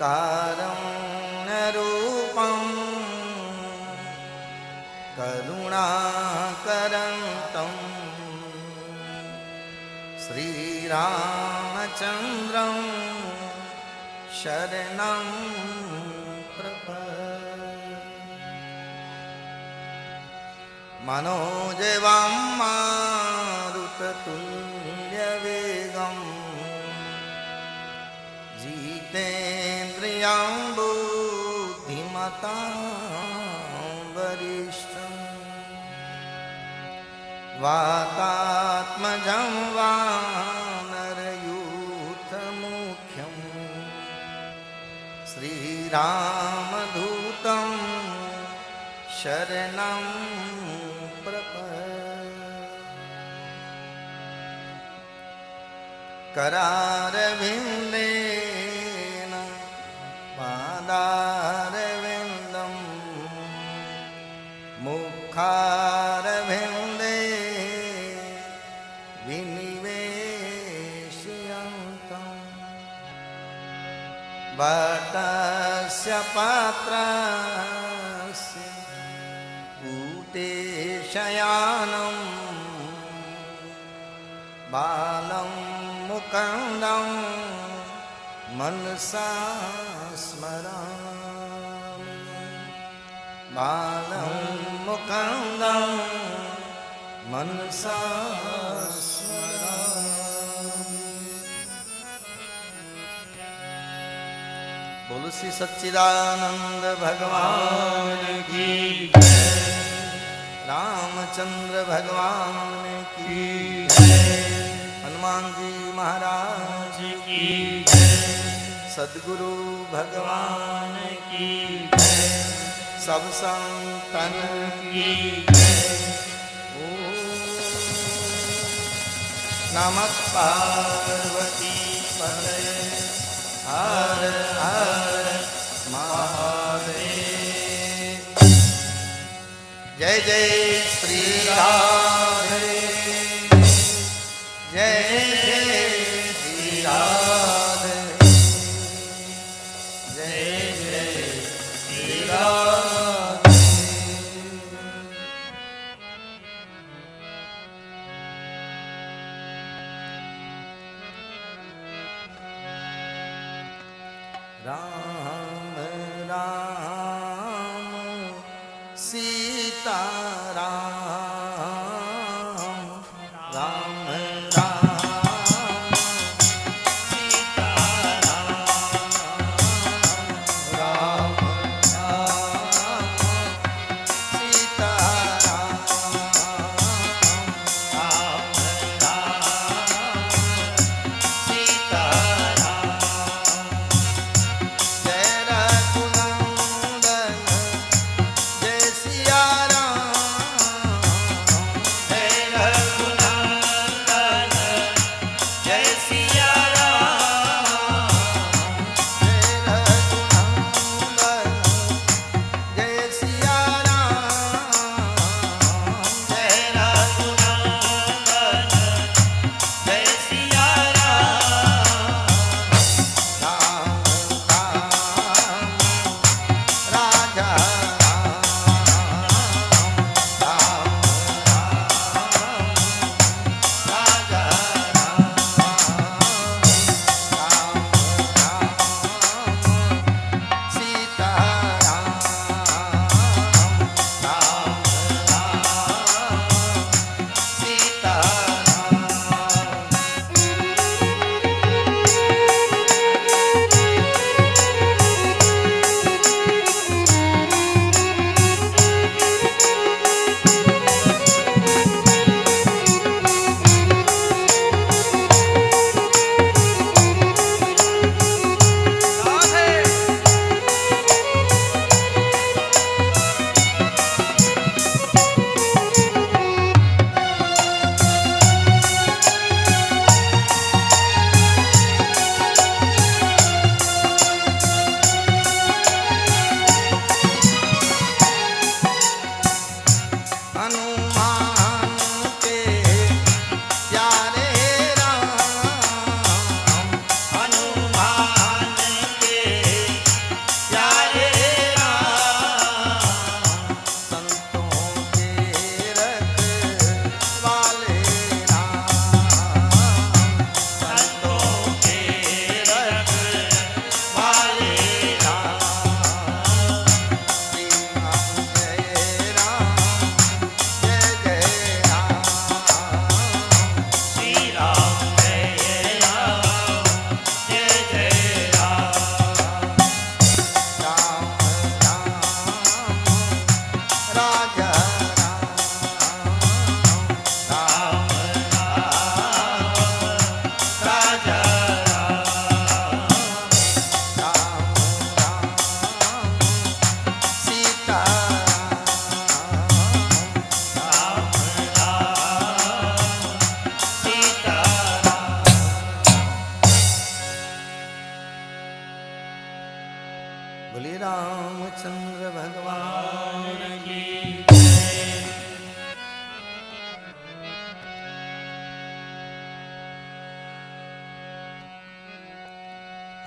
कारुण्यरूपं करुणाकरन्तं श्रीरामचन्द्रं शरणं प्रपद्ये। मनोजवं मारुततुल्यवेगं जितेन्द्रियं बुद्धिमतां वरिष्ठं वातात्मजं वानरयूथमुख्यं श्रीरामदूतं शरणं प्रपद्ये। करारविन्देन पादारविन्दं मुखारविन्दे विनिवेशयन्तं वटस्य पात्रस्य पूतेशयानं बालं मुकुन्दं मनसा स्मरामि। बालं मुकुन्दं मनसा स्मरामि। बोलो श्री सच्चिदानंद भगवान की जय। रामचंद्र भगवान की जय। हनुमान जी महाराज की जय। सद्गुरु भगवान की जय। सब संतन की जय। नमः पार्वती पतये हर हर महादेव। जय जय श्री राधे। जय जय श्री राधे। जय जय श्री राधे। राम राम सीता राम। राम राम सीता राम। राम राम सीता राम। राम राम सीता राम। जय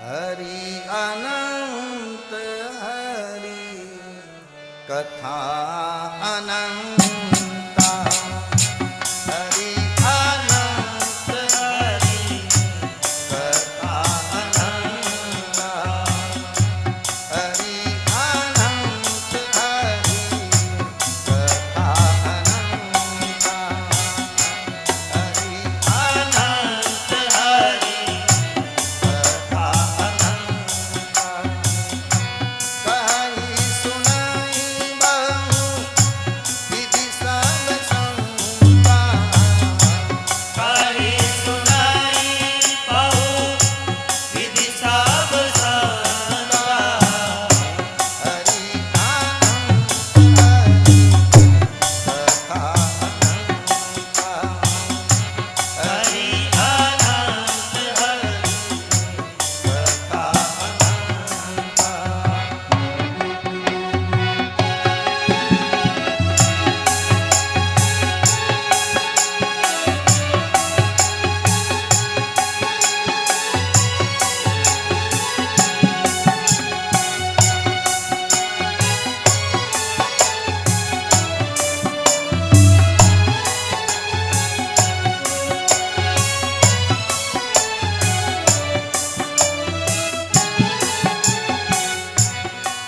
हरि अनंत हरि कथा अनंता हरि अनंत हरि कथा अनंता हरि अनंत हरि कथा अनंता हरि अनंत हरि कथा अनंता कहि सुनाई बहु विधि सब संता कहि सुनाई बहु विधि सब संता हरि अनंत हरि कथा अनंता हरि अनंत हरि कथा अनंता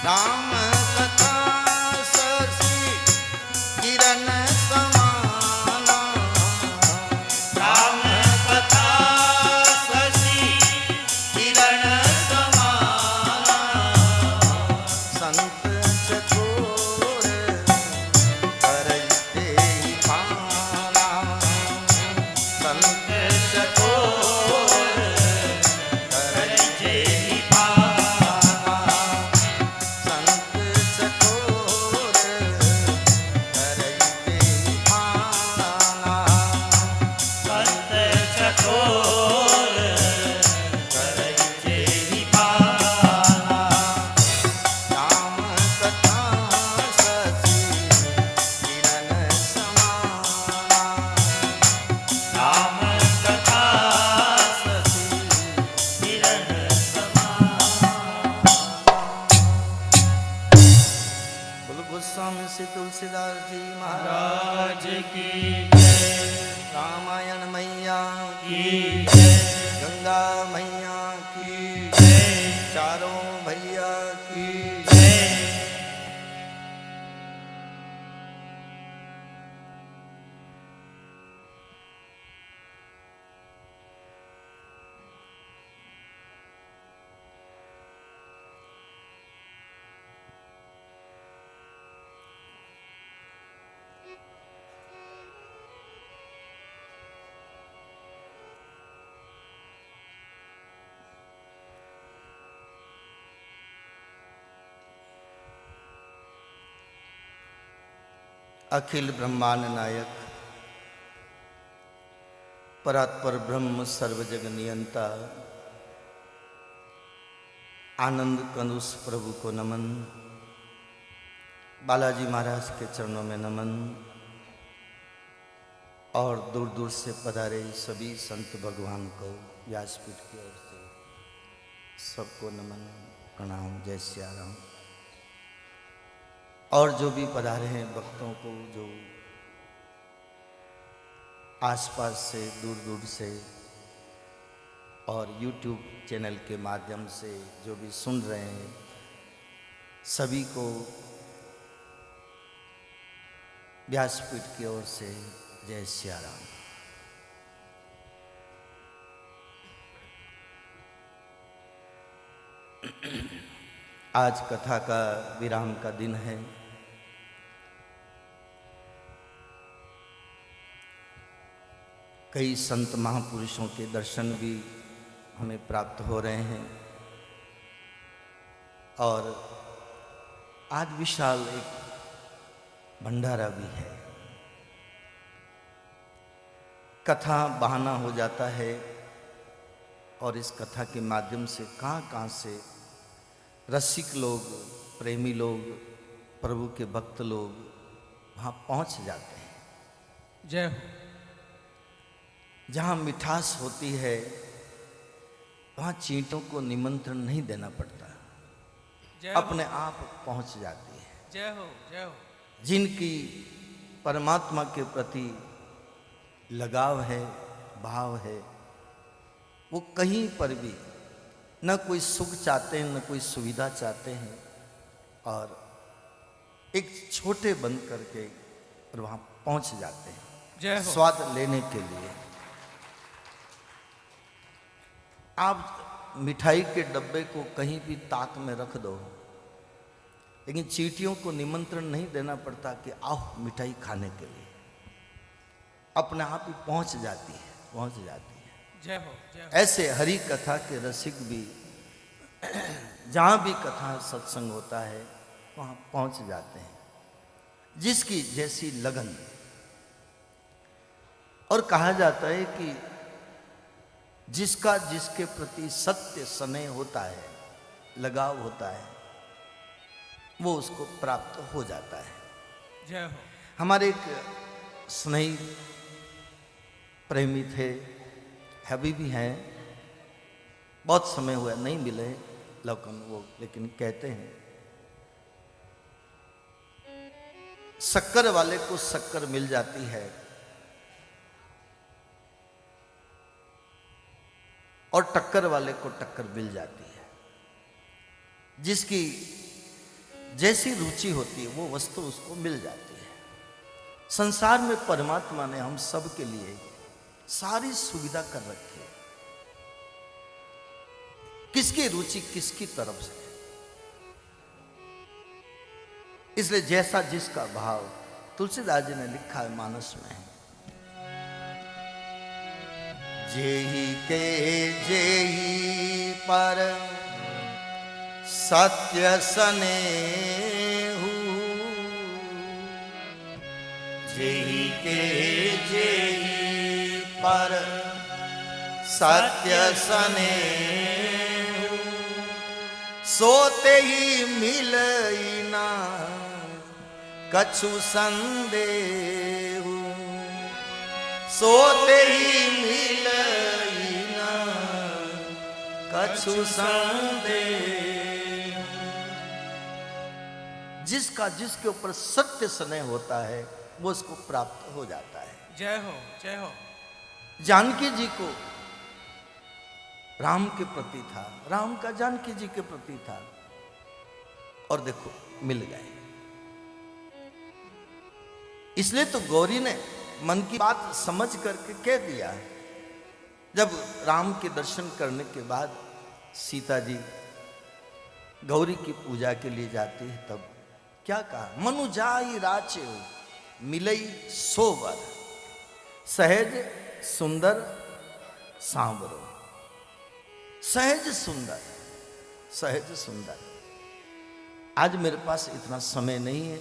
राम कथा शशि किरण समाना राम कथा शशि किरण समाना संत चकोर करते ही पाना संत चकोर करते ही पाना संत चकोर करते ही पाना संत चकोर करते ही पाना राम कथा शशि किरण समाना राम कथा शशि किरण समाना बोलो गोस्वामी श्री तुलसीदास जी महाराज राज की जय रामायण मैया की की जय गंगा मैया की जय चारों भैया की जय अखिल ब्रह्मांड नायक परात्पर ब्रह्म सर्व जग नियंता आनंद कंदुस प्रभु को नमन बालाजी महाराज के चरणों में नमन और दूर दूर से पधारे सभी संत भगवान को व्यासपीठ की ओर से सबको नमन प्रणाम जय सिया राम। और जो भी पधारे हैं भक्तों को जो आसपास से दूर दूर से और YouTube चैनल के माध्यम से जो भी सुन रहे हैं सभी को व्यासपीठ की ओर से जय सिया राम। आज कथा का विराम का दिन है। कई संत महापुरुषों के दर्शन भी हमें प्राप्त हो रहे हैं और आज विशाल एक भंडारा भी है। कथा बहाना हो जाता है और इस कथा के माध्यम से कहाँ से रसिक लोग, प्रेमी लोग, प्रभु के भक्त लोग वहाँ पहुँच जाते हैं। जय हो। जहाँ मिठास होती है वहां चींटों को निमंत्रण नहीं देना पड़ता, जय हो अपने आप पहुंच जाती है। जय हो जय हो। जिनकी परमात्मा के प्रति लगाव है, भाव है, वो कहीं पर भी न कोई सुख चाहते हैं, न कोई सुविधा चाहते हैं, और एक छोटे बन करके और वहां पहुंच जाते हैं जय हो। स्वाद लेने के लिए। आप मिठाई के डब्बे को कहीं भी ताक में रख दो, लेकिन चींटियों को निमंत्रण नहीं देना पड़ता कि आओ मिठाई खाने के लिए, अपने आप ही पहुंच जाती है, पहुंच जाती है। जय हो जय हो। ऐसे हरि कथा के रसिक भी जहां भी कथा सत्संग होता है वहां पहुंच जाते हैं, जिसकी जैसी लगन। और कहा जाता है कि जिसका जिसके प्रति सत्य स्नेह होता है, लगाव होता है, वो उसको प्राप्त हो जाता है। जय हो। हमारे एक स्नेही प्रेमी थे, अभी भी हैं, बहुत समय हुआ नहीं मिले, लेकिन कहते हैं शक्कर वाले को शक्कर मिल जाती है और टक्कर वाले को टक्कर मिल जाती है। जिसकी जैसी रुचि होती है वो वस्तु उसको मिल जाती है। संसार में परमात्मा ने हम सब के लिए सारी सुविधा कर रखी है, किसकी रुचि किसकी तरफ से, इसलिए जैसा जिसका भाव। तुलसीदास जी ने लिखा है मानस में, जेहि के जेहि पर सत्य स्नेहु, जेहि के जेहि पर सत्य स्नेहु, सोते ही मिलई ना कछु संदेहु, सोते ही मिलई ना कछु संदेहु। जिसका जिसके ऊपर सत्य स्नेह होता है वो उसको प्राप्त हो जाता है। जय हो जय हो। जानकी जी को राम के प्रति था, राम का जानकी जी के प्रति था, और देखो मिल गए। इसलिए तो गौरी ने मन की बात समझ करके कह दिया। जब राम के दर्शन करने के बाद सीता जी गौरी की पूजा के लिए जाती है, तब क्या कहा, मनु जाई राचे मिलई सोवर, सहज सुंदर सांवरो। सहज सुंदर, सहज सुंदर। आज मेरे पास इतना समय नहीं है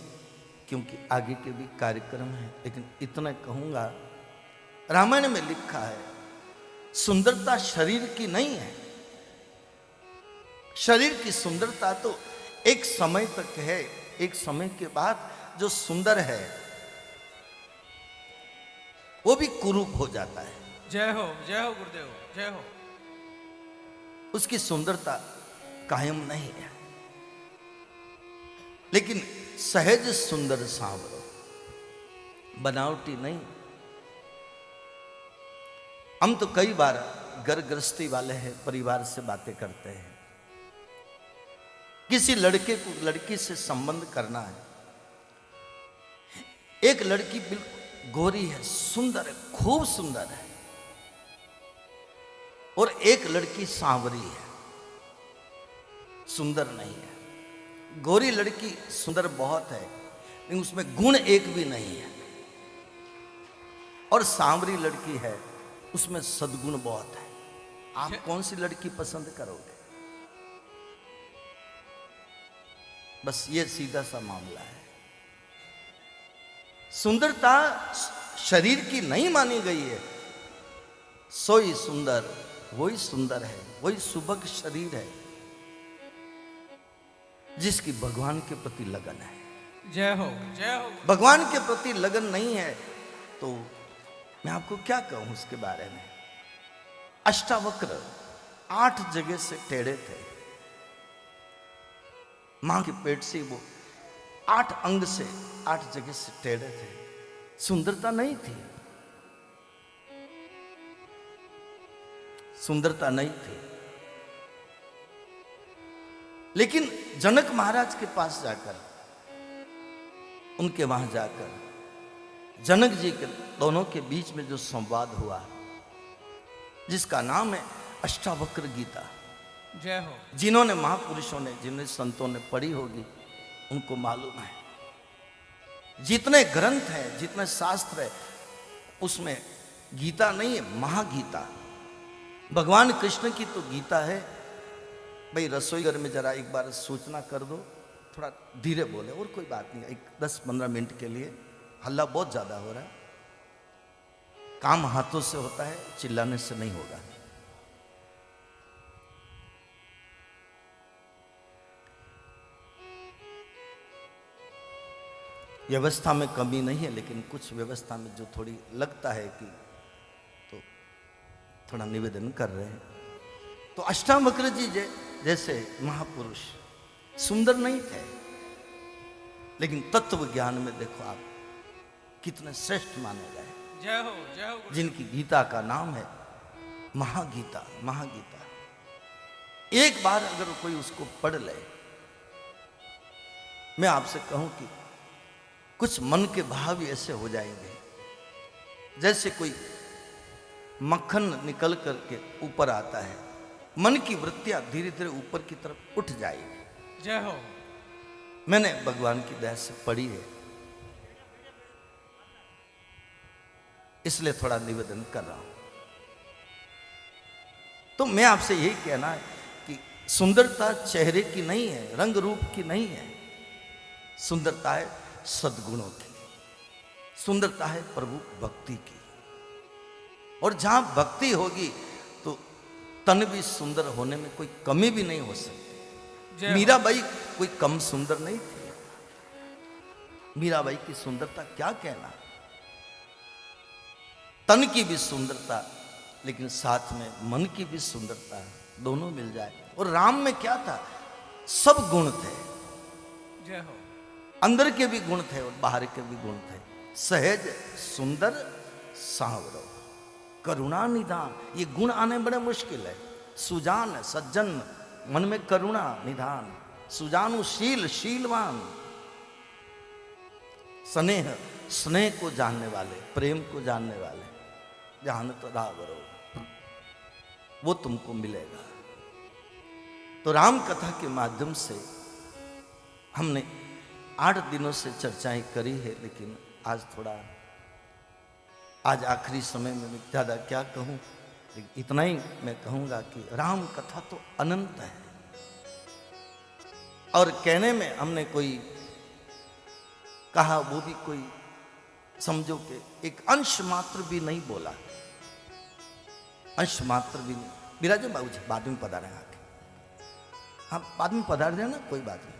क्योंकि आगे के भी कार्यक्रम है, लेकिन इतना कहूंगा, रामायण में लिखा है सुंदरता शरीर की नहीं है। शरीर की सुंदरता तो एक समय तक है, एक समय के बाद जो सुंदर है वो भी कुरूप हो जाता है। जय हो गुरुदेव जय हो। उसकी सुंदरता कायम नहीं है। लेकिन सहज सुंदर सांवरो, बनावटी नहीं। हम तो कई बार घर गृहस्थी वाले हैं, परिवार से बातें करते हैं, किसी लड़के को लड़की से संबंध करना है, एक लड़की बिल्कुल गोरी है, सुंदर है, खूब सुंदर है, और एक लड़की सांवरी है, सुंदर नहीं है। गोरी लड़की सुंदर बहुत है लेकिन उसमें गुण एक भी नहीं है, और सांवरी लड़की है उसमें सद्गुण बहुत है। आप कौन सी लड़की पसंद करोगे? बस ये सीधा सा मामला है। सुंदरता शरीर की नहीं मानी गई है। सोई सुंदर वही सुंदर है, वही सुभग शरीर है जिसकी भगवान के प्रति लगन है। जय हो जय हो। भगवान के प्रति लगन नहीं है तो मैं आपको क्या कहूं उसके बारे में। अष्टावक्र 8 जगह से टेढ़े थे। मां के पेट से वो 8 अंग से 8 जगह से टेढ़े थे। सुंदरता नहीं थी, सुंदरता नहीं थी। लेकिन जनक महाराज के पास जाकर, उनके वहां जाकर जनक जी के दोनों के बीच में जो संवाद हुआ, जिसका नाम है अष्टावक्र गीता, जय हो। जिन्होंने महापुरुषों ने, जिन्हें संतों ने पढ़ी होगी, उनको मालूम है। जितने ग्रंथ हैं, जितने शास्त्र है, उसमें गीता नहीं है, महागीता। भगवान कृष्ण की तो गीता है। भाई रसोई घर में जरा एक बार सूचना कर दो, थोड़ा धीरे बोले, और कोई बात नहीं, एक 10-15 मिनट के लिए। हल्ला बहुत ज्यादा हो रहा है। काम हाथों से होता है, चिल्लाने से नहीं होगा। व्यवस्था में कमी नहीं है, लेकिन कुछ व्यवस्था में जो थोड़ी लगता है कि, तो थोड़ा निवेदन कर रहे हैं। तो अष्टावक्र जी जैसे महापुरुष सुंदर नहीं थे, लेकिन तत्व ज्ञान में देखो आप कितने श्रेष्ठ माने गए। जय हो, जय हो गुरुदेव। जिनकी गीता का नाम है महागीता। महागीता एक बार अगर कोई उसको पढ़ ले, मैं आपसे कहूं कि कुछ मन के भाव ऐसे हो जाएंगे जैसे कोई मक्खन निकल करके ऊपर आता है, मन की वृत्तियां धीरे धीरे ऊपर की तरफ उठ जाएगी। जय हो। मैंने भगवान की दया से पढ़ी है, इसलिए थोड़ा निवेदन कर रहा हूं। तो मैं आपसे यही कहना है कि सुंदरता चेहरे की नहीं है, रंग रूप की नहीं है। सुंदरता है सद्गुणों की, सुंदरता है प्रभु भक्ति की। और जहां भक्ति होगी तो तन भी सुंदर होने में कोई कमी भी नहीं हो सकती। मीराबाई कोई कम सुंदर नहीं थी। मीराबाई की सुंदरता क्या कहना, तन की भी सुंदरता, लेकिन साथ में मन की भी सुंदरता, दोनों मिल जाए। और राम में क्या था, सब गुण थे। जय हो। अंदर के भी गुण थे और बाहर के भी गुण थे। सहज सुंदर सांवरो करुणा निधान, ये गुण आने बड़े मुश्किल है। सुजान सज्जन, मन में करुणा निधान, सुजानुशील शीलवान, स्नेह स्नेह को जानने वाले, प्रेम को जानने वाले, जान तो रावरो, वो तुमको मिलेगा। तो राम कथा के माध्यम से हमने 8 दिनों से चर्चाएं करी है, लेकिन आज आखिरी समय में मैं ज़्यादा क्या कहूँ, लेकिन इतना ही मैं कहूँगा कि राम कथा तो अनंत है। और कहने में हमने कोई कहा, वो भी कोई समझो कि एक अंश मात्र भी नहीं बोला, अंश मात्र भी नहीं। विराजो बाबू जी बाद में पधारे आके, हाँ बाद में पधार देना, कोई बात नहीं।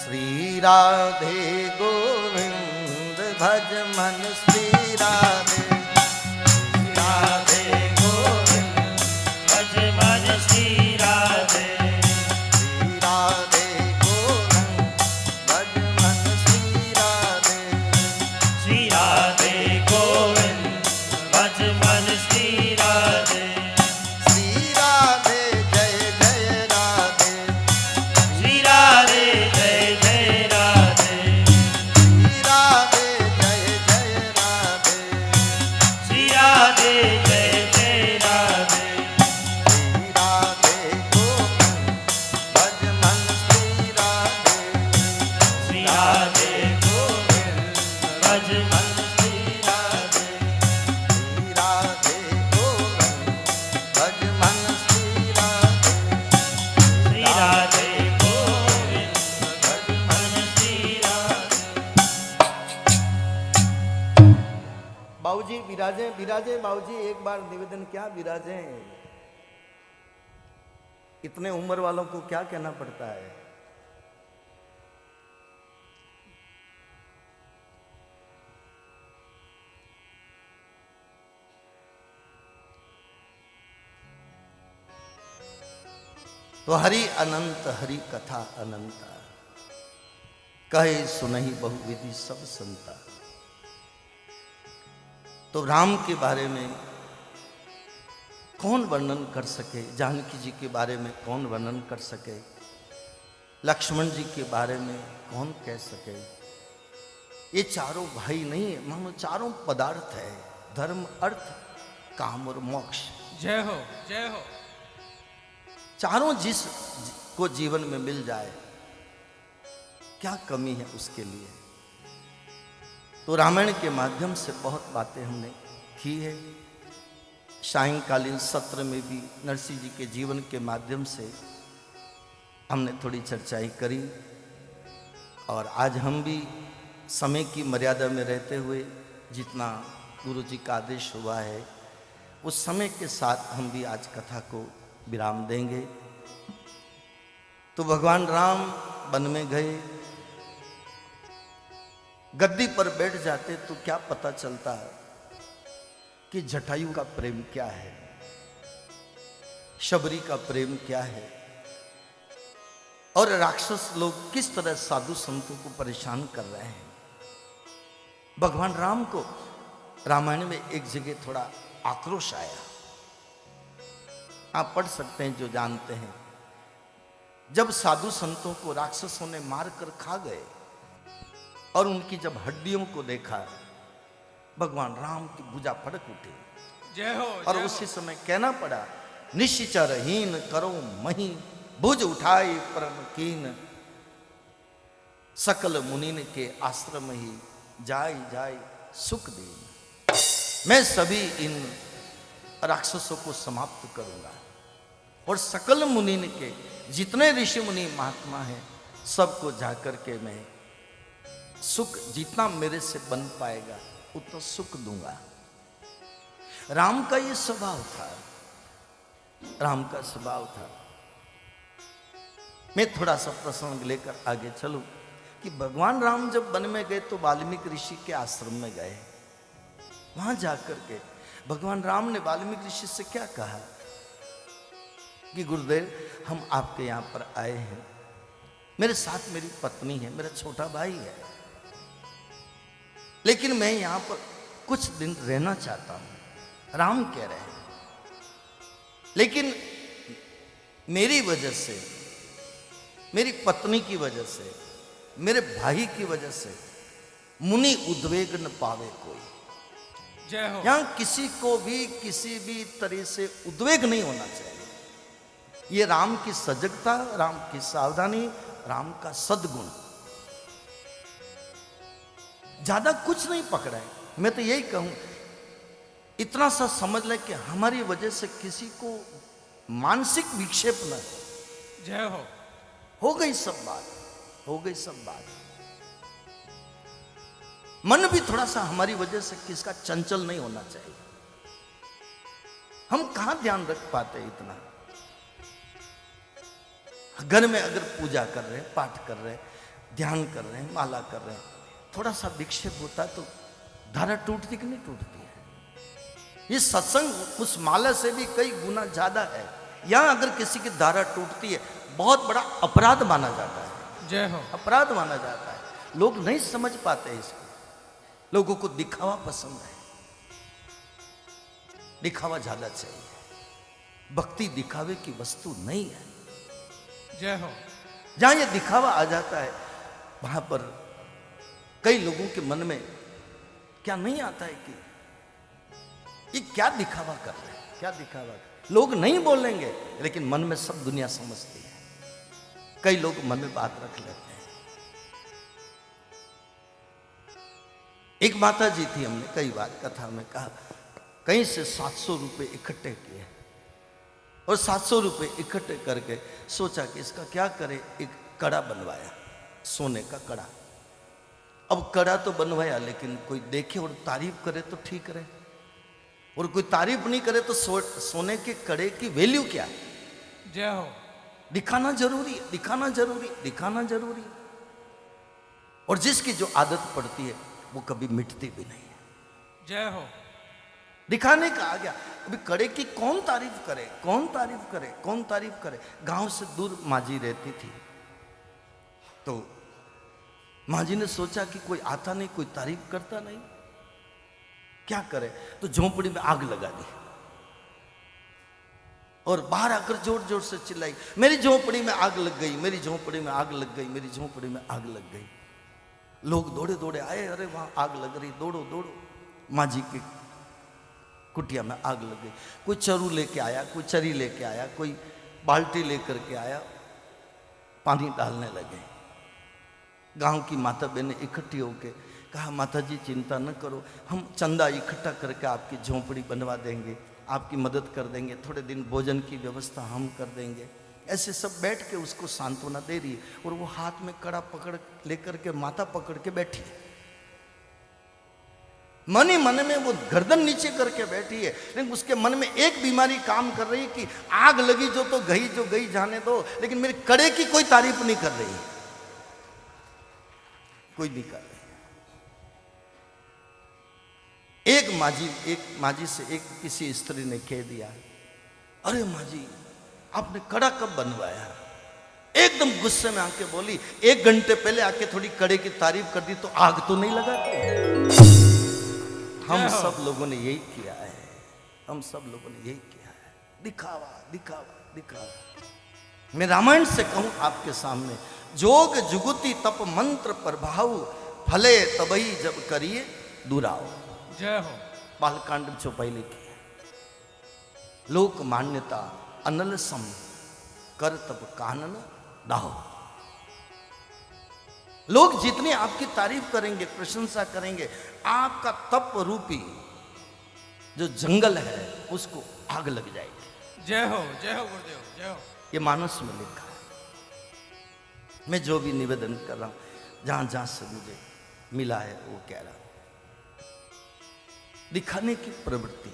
श्री राधे गोविंद भज मन, श्री राधे राधे गोविंद भज मन, श्री राधे श्री राधे गोविंद भज मन, श्री राधे श्री राधे गोविंद भज मन, श्री राधे श्री राधे जय जय राधे, श्री राधे जय जय राधे श्री राधे जय जय राधे, श्री राधे जय जय राधे श्री राधे गोविंद भज मन, श्री राधे श्री राधे गोविंद भज मन, श्री राधे श्री राधे गोविंद भज मन, श्री राधे श्री राधे गोविंद भज मन, श्री राधे। बाबूजी विराजे, विराजे बाबूजी, एक बार निवेदन क्या विराजे। इतने उम्र वालों को क्या कहना पड़ता है। तो हरि अनंत हरि कथा अनंता, कहे सुनहि बहुविधि सब संता। तो राम के बारे में कौन वर्णन कर सके, जानकी जी के बारे में कौन वर्णन कर सके, लक्ष्मण जी के बारे में कौन कह सके। ये चारों भाई नहीं है, मानो चारों पदार्थ है, धर्म अर्थ काम और मोक्ष। जय हो जय हो। चारों जिस को जीवन में मिल जाए क्या कमी है उसके लिए। तो रामायण के माध्यम से बहुत बातें हमने की है। सायंकालीन सत्र में भी नरसिंह जी के जीवन के माध्यम से हमने थोड़ी चर्चाएं करी, और आज हम भी समय की मर्यादा में रहते हुए जितना गुरु जी का आदेश हुआ है उस समय के साथ हम भी आज कथा को विराम देंगे। तो भगवान राम वन में गए, गद्दी पर बैठ जाते तो क्या पता चलता कि जटायु का प्रेम क्या है, शबरी का प्रेम क्या है, और राक्षस लोग किस तरह साधु संतों को परेशान कर रहे हैं। भगवान राम को रामायण में एक जगह थोड़ा आक्रोश आया, आप पढ़ सकते हैं जो जानते हैं। जब साधु संतों को राक्षसों ने मारकर खा गए और उनकी जब हड्डियों को देखा, भगवान राम की भुजा फड़क उठी। जय हो। और जय उसी हो। समय कहना पड़ा, निश्चरहीन करो मही, भुज उठाई परम कीन, सकल मुनिन के आश्रम ही जाय जाय सुख दीन। मैं सभी इन राक्षसों को समाप्त करूंगा और सकल मुनिन के जितने ऋषि मुनि महात्मा हैं सबको जाकर के मैं सुख जितना मेरे से बन पाएगा उतना सुख दूंगा। राम का ये स्वभाव था, राम का स्वभाव था। मैं थोड़ा सा प्रसंग लेकर आगे चलूं कि भगवान राम जब वन में गए तो वाल्मीकि ऋषि के आश्रम में गए। वहां जाकर के भगवान राम ने वाल्मीकि ऋषि से क्या कहा कि गुरुदेव हम आपके यहां पर आए हैं, मेरे साथ मेरी पत्नी है, मेरा छोटा भाई है, लेकिन मैं यहां पर कुछ दिन रहना चाहता हूं। राम कह रहे हैं लेकिन मेरी वजह से, मेरी पत्नी की वजह से, मेरे भाई की वजह से मुनि उद्वेग न पावे कोई। जय हो। यहां किसी को भी किसी भी तरह से उद्वेग नहीं होना चाहिए। ये राम की सजगता, राम की सावधानी, राम का सद्गुण, ज्यादा कुछ नहीं पकड़ा है। मैं तो यही कहूं, इतना सा समझ ले कि हमारी वजह से किसी को मानसिक विक्षेप न जय हो गई सब बात, हो गई सब बात। मन भी थोड़ा सा हमारी वजह से किसका चंचल नहीं होना चाहिए। हम कहां ध्यान रख पाते इतना। घर में अगर पूजा कर रहे हैं, पाठ कर रहे हैं, ध्यान कर रहे हैं, माला कर रहे हैं, थोड़ा सा विक्षेप होता है तो धारा टूटती कि नहीं टूटती है। ये सत्संग उस माला से भी कई गुना ज्यादा है। यहां अगर किसी की धारा टूटती है बहुत बड़ा अपराध माना जाता है। जय हो। अपराध माना जाता है। लोग नहीं समझ पाते इसको। लोगों को दिखावा पसंद है, दिखावा ज्यादा चाहिए। भक्ति दिखावे की वस्तु नहीं है। जय हो। जहां ये दिखावा आ जाता है वहां पर कई लोगों के मन में क्या नहीं आता है कि ये क्या दिखावा कर रहे हैं, क्या दिखावा कर रहे हैं। लोग नहीं बोलेंगे लेकिन मन में सब दुनिया समझती है। कई लोग मन में बात रख लेते हैं। एक माता जी थी, हमने कई बार कथा में कहा, कहीं से 700 रुपए इकट्ठे किए और 700 रुपए इकट्ठे करके सोचा कि इसका क्या करे। एक कड़ा बनवाया, सोने का कड़ा। अब कड़ा तो बनवाया लेकिन कोई देखे और तारीफ करे तो ठीक रहे, और कोई तारीफ नहीं करे तो सोने के कड़े की वैल्यू क्या। जय हो। दिखाना जरूरी है, दिखाना जरूरी, दिखाना जरूरी। और जिसकी जो आदत पड़ती है वो कभी मिटती भी नहीं है। जय हो। दिखाने का आ गया। अभी कड़े की कौन तारीफ करे, कौन तारीफ करे, कौन तारीफ करे। गांव से दूर माजी रहती थी, तो माजी ने सोचा कि कोई आता नहीं, कोई तारीफ करता नहीं, क्या करे। तो झोंपड़ी में आग लगा दी और बाहर आकर जोर जोर से चिल्लाई, मेरी झोंपड़ी में आग लग गई, मेरी झोंपड़ी में आग लग गई, मेरी झोंपड़ी में आग लग गई। लोग दौड़े दौड़े आए, अरे वहां आग लग रही, दौड़ो दौड़ो। माँ जी की कुटिया में आग लग गई। कोई चरू लेके आया, कोई चरी लेके आया, कोई बाल्टी लेकर के आया, पानी डालने लगे। गांव की माता बहनें इकट्ठी होके कहा, माता जी चिंता न करो, हम चंदा इकट्ठा करके आपकी झोंपड़ी बनवा देंगे, आपकी मदद कर देंगे, थोड़े दिन भोजन की व्यवस्था हम कर देंगे। ऐसे सब बैठ के उसको सांत्वना दे रही है और वो हाथ में कड़ा पकड़ लेकर के माथा पकड़ के बैठी है। मन ही मन में वो गर्दन नीचे करके बैठी है, लेकिन उसके मन में एक बीमारी काम कर रही है कि आग लगी जो तो गई, जो गई जाने दो, लेकिन मेरे कड़े की कोई तारीफ नहीं कर रही, कोई नहीं कर रही। एक माजी से एक किसी स्त्री ने कह दिया, अरे माजी आपने कड़ा कब बनवाया। एकदम गुस्से में आके बोली, 1 घंटे पहले आके थोड़ी कड़े की तारीफ कर दी तो आग तो नहीं लगाते। हम सब लोगों ने यही किया है, हम सब लोगों ने यही किया है, दिखावा दिखावा दिखावा। मैं रामायण से कहूं आपके सामने, जोग जुगुति तप मंत्र प्रभाव, फले तबही जब करिए दुराव। जय हो। बालकांड में चौपाई लिखी है, लोक मान्यता अनल सम, कर तप कानन दाहो। लोग जितनी आपकी तारीफ करेंगे, प्रशंसा करेंगे, आपका तप रूपी जो जंगल है उसको आग लग जाएगी। जय हो, जय हो गुरुदेव, जय हो। ये मानस में लिखा है। मैं जो भी निवेदन कर रहा हूं, जहां जहां से मुझे मिला है वो कह रहा हूं, दिखाने की प्रवृत्ति।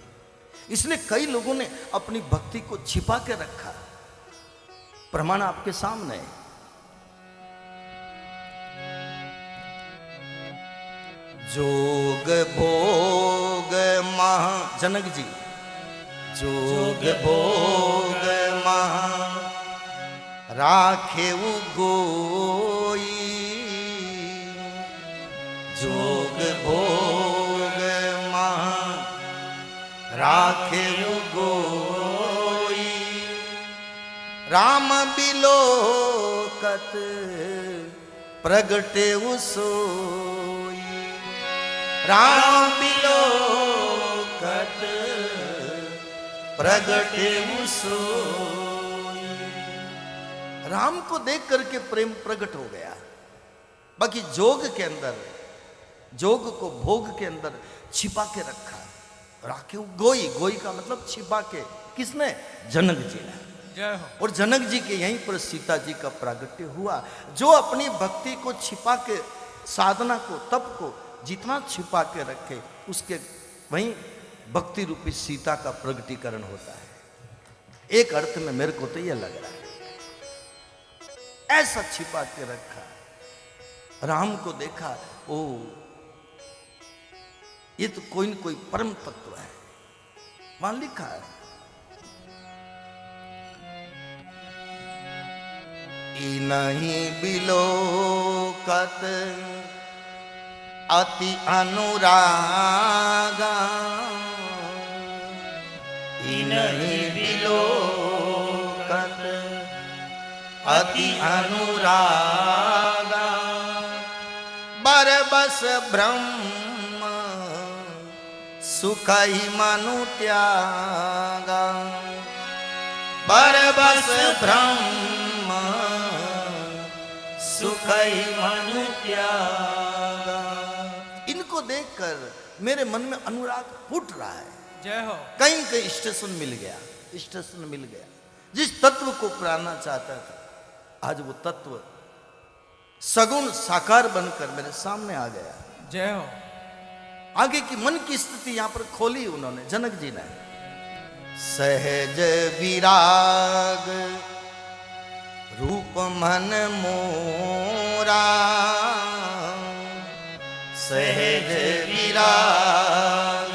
इसलिए कई लोगों ने अपनी भक्ति को छिपा के रखा, प्रमाण आपके सामने है। जोग भोग महा, जनक जी, जोग भोग महा राखे गोई, जोग भोग महा राखे गोई, राम बिलोकत प्रगटे सोई, राम बिलोकत प्रगटे सोई। राम को देख करके प्रेम प्रकट हो गया। बाकी जोग के अंदर, जोग को भोग के अंदर छिपा के रखा, राखे गोई, गोई का मतलब छिपा के। किसने? जनक जी ने। जय हो। और जनक जी के यहीं पर सीता जी का प्रागट्य हुआ। जो अपनी भक्ति को छिपा के, साधना को, तप को जितना छिपा के रखे, उसके वहीं भक्ति रूपी सीता का प्रगटीकरण होता है। एक अर्थ में मेरे को तो यह लग रहा है, ऐसा छिपा के रखा। राम को देखा, ओ ये तो कोई न कोई परम तत्व है। वहां लिखा है, नहीं बिलोकत अति अनुरागा, नहीं बिलोकत अति अनुरागा, बरबस ब्रह्म सुख ही मनु त्यागा, बरबस ब्रह्म सुख ही मनु त्यागा। इनको देखकर मेरे मन में अनुराग फूट रहा है। जय हो। कहीं कहीं स्टेशन मिल गया, स्टेशन मिल गया। जिस तत्व को पाना चाहता था, आज वो तत्व सगुण साकार बनकर मेरे सामने आ गया। जय हो। आगे की मन की स्थिति यहां पर खोली उन्होंने, जनक जी ने। सहज विराग मन मोरा सहज विराग,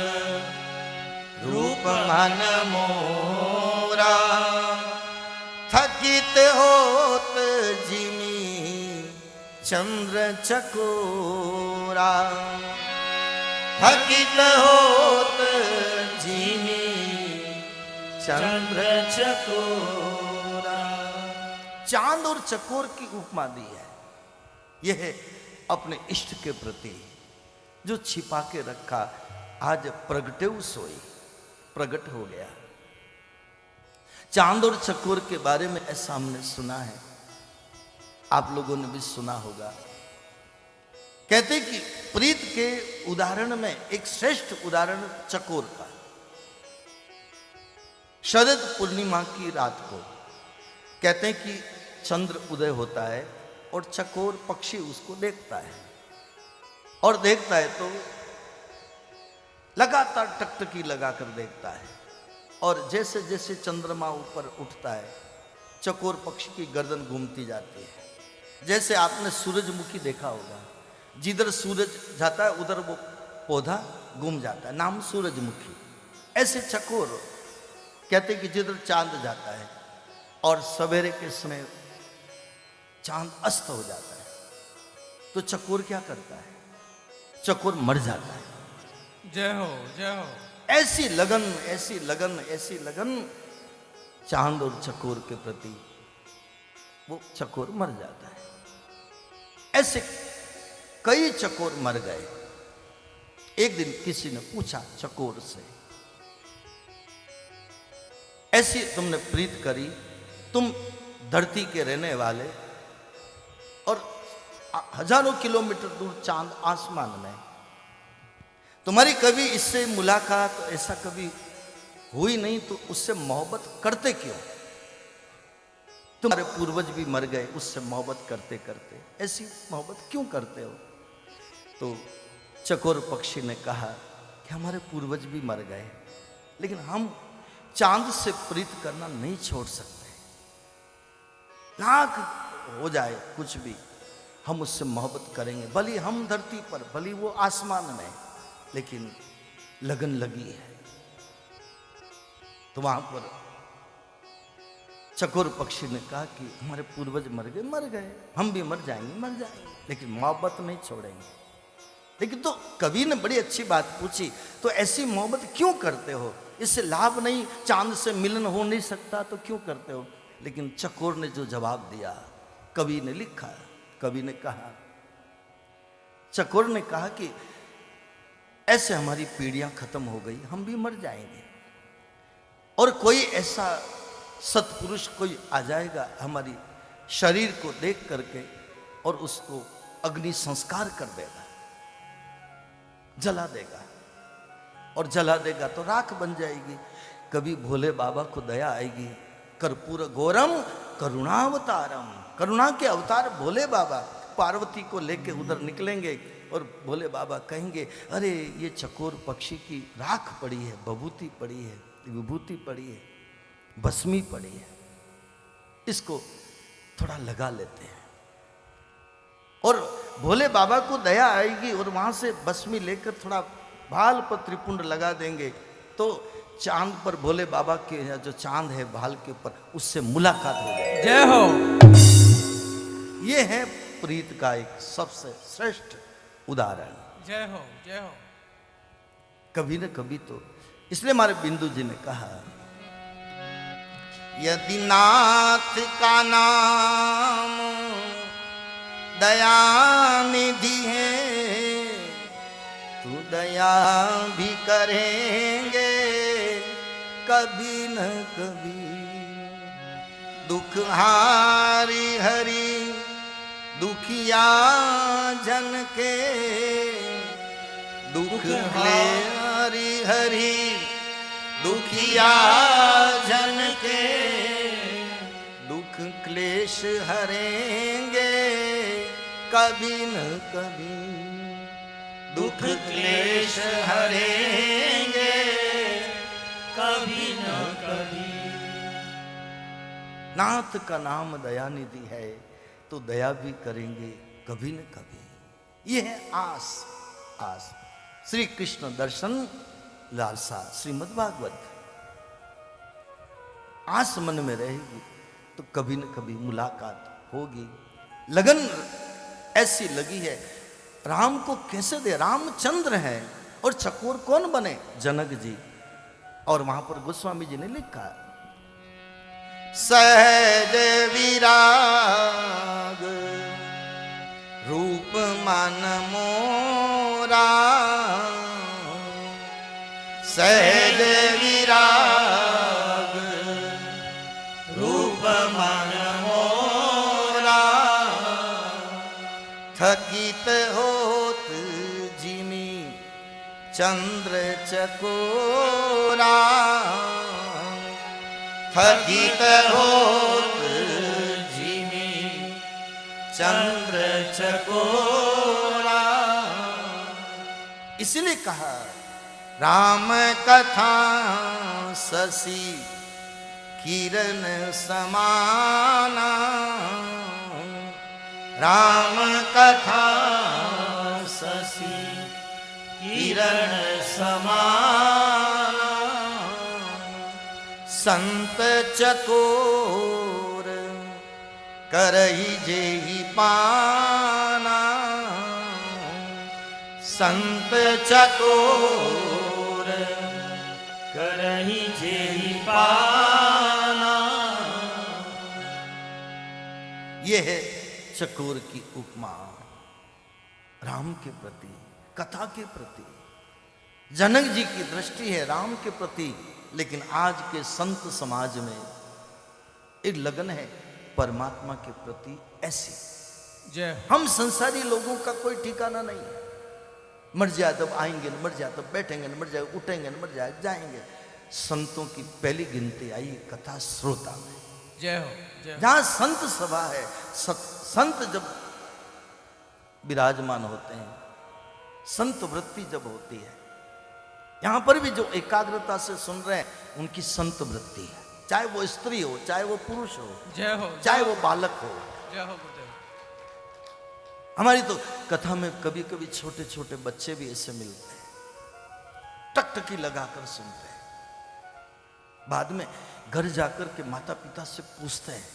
रूप मन मोरा थकित होत जिमी चंद्र चकोरा, थकित होत जिमी चंद्र चकोरा। चांद और चकोर की उपमा दी है। यह है अपने इष्ट के प्रति जो छिपा के रखा, आज प्रगटे सोई, प्रगट हो गया। चांद और चकोर के बारे में ऐसा हमने सुना है, आप लोगों ने भी सुना होगा। कहते कि प्रीत के उदाहरण में एक श्रेष्ठ उदाहरण चकोर का। शरद पूर्णिमा की रात को कहते हैं कि चंद्र उदय होता है और चकोर पक्षी उसको देखता है, और देखता है तो लगातार टकटकी लगाकर देखता है, और जैसे जैसे चंद्रमा ऊपर उठता है चकोर पक्षी की गर्दन घूमती जाती है। जैसे आपने सूरजमुखी देखा होगा, जिधर सूरज जाता है उधर वो पौधा घूम जाता है, नाम सूरजमुखी। ऐसे चकोर कहते कि जिधर चांद जाता है और सवेरे के समय चांद अस्त हो जाता है तो चकोर क्या करता है? चकोर मर जाता है। जय हो, जय हो। ऐसी लगन, ऐसी लगन, ऐसी लगन चांद और चकोर के प्रति, वो चकोर मर जाता है। ऐसे कई चकोर मर गए। एक दिन किसी ने पूछा चकोर से, ऐसी तुमने प्रीत करी, तुम धरती के रहने वाले, और हजारों किलोमीटर दूर चांद आसमान में, तुम्हारी कभी इससे मुलाकात ऐसा कभी हुई नहीं, तो उससे मोहब्बत करते क्यों? तुम्हारे पूर्वज भी मर गए उससे मोहब्बत करते करते, ऐसी मोहब्बत क्यों करते हो? तो चकोर पक्षी ने कहा कि हमारे पूर्वज भी मर गए, लेकिन हम चांद से प्रीत करना नहीं छोड़ सकते। लाख हो जाए कुछ भी, हम उससे मोहब्बत करेंगे, भली हम धरती पर, भली वो आसमान में, लेकिन लगन लगी है। तो वहां पर चकोर पक्षी ने कहा कि हमारे पूर्वज मर गए, हम भी मर जाएंगे, लेकिन मोहब्बत नहीं छोड़ेंगे। लेकिन तो कवि ने बड़ी अच्छी बात पूछी, तो ऐसी मोहब्बत क्यों करते हो? इससे लाभ नहीं, चांद से मिलन हो नहीं सकता तो क्यों करते हो? लेकिन चकोर ने जो जवाब दिया, कवि ने लिखा, कवि ने कहा, चकोर ने कहा कि ऐसे हमारी पीढ़ियां खत्म हो गई, हम भी मर जाएंगे, और कोई ऐसा सत्पुरुष कोई आ जाएगा हमारी शरीर को देख करके और उसको अग्नि संस्कार कर देगा, जला देगा, और जला देगा तो राख बन जाएगी। कभी भोले बाबा को दया आएगी, कर्पूर गौरम करुणावतारम, करुणा के अवतार भोले बाबा पार्वती को लेके उधर निकलेंगे, और भोले बाबा कहेंगे, अरे ये चकोर पक्षी की राख पड़ी है, बभूति पड़ी है, विभूति पड़ी है, भस्मी पड़ी है, इसको थोड़ा लगा लेते हैं। और भोले बाबा को दया आएगी और वहां से भस्मी लेकर थोड़ा भाल पर त्रिपुंड लगा देंगे, तो चांद पर भोले बाबा के जो चांद है भाल के ऊपर, उससे मुलाकात हो जाएगी। जय हो। ये है प्रीत का एक सबसे श्रेष्ठ उदाहरण। जय हो, जय हो। कभी न कभी तो इसलिए हमारे बिंदु जी ने कहा, यदि नाथ का नाम दयानिधि है, तो दया भी करेंगे कभी न कभी। दुख हारी हरि दुखिया जन के, दुख हारी हरि दुखिया जन के, दुख क्लेश हरेंगे कभी न कभी। दुख क्लेश हरेंगे कभी न कभी। नाथ का नाम दयानिधि है, तो दया भी करेंगे कभी न कभी। ये है आस। आस श्री कृष्ण दर्शन लालसा, श्रीमद् भागवत। आस मन में रहेगी तो कभी न कभी मुलाकात होगी। लगन ऐसी लगी है, राम को कैसे दे, रामचंद्र है और चकोर कौन बने, जनक जी। और वहां पर गोस्वामी जी ने लिखा, सहज विराग रूप मन मोरा, सहज विराग रूप मन मोरा, थकित होत जिमी चंद्र चकोरा, थकित होत जिमी चंद्र चकोरा। इसलिए कहा राम कथा शशि किरण समाना, राम कथा शशि किरण समाना, संत चकोर करहि जेहि पाना, संत चकोर करहि जेहि पाना। यह है चकोर की उपमा राम के प्रति, कथा के प्रति। जनक जी की दृष्टि है राम के प्रति, लेकिन आज के संत समाज में एक लगन है परमात्मा के प्रति ऐसी। जय हम संसारी लोगों का कोई ठिकाना नहीं है। मर जाए तब आएंगे, मर जाए तब बैठेंगे, मर जाए उठेंगे, मर जाए जाएंगे। संतों की पहली गिनती आई कथा श्रोता में। जय हो, जय हो। जहां संत सभा है, संत जब विराजमान होते हैं, संत वृत्ति जब होती है, यहां पर भी जो एकाग्रता से सुन रहे हैं उनकी संत वृत्ति है। चाहे वो स्त्री हो, चाहे वो पुरुष हो, जय हो, चाहे वो बालक हो। जय हो गुरुदेव। हमारी तो कथा में कभी कभी छोटे छोटे बच्चे भी ऐसे मिलते हैं, टकटकी लगाकर सुनते हैं। बाद में घर जाकर के माता पिता से पूछते हैं,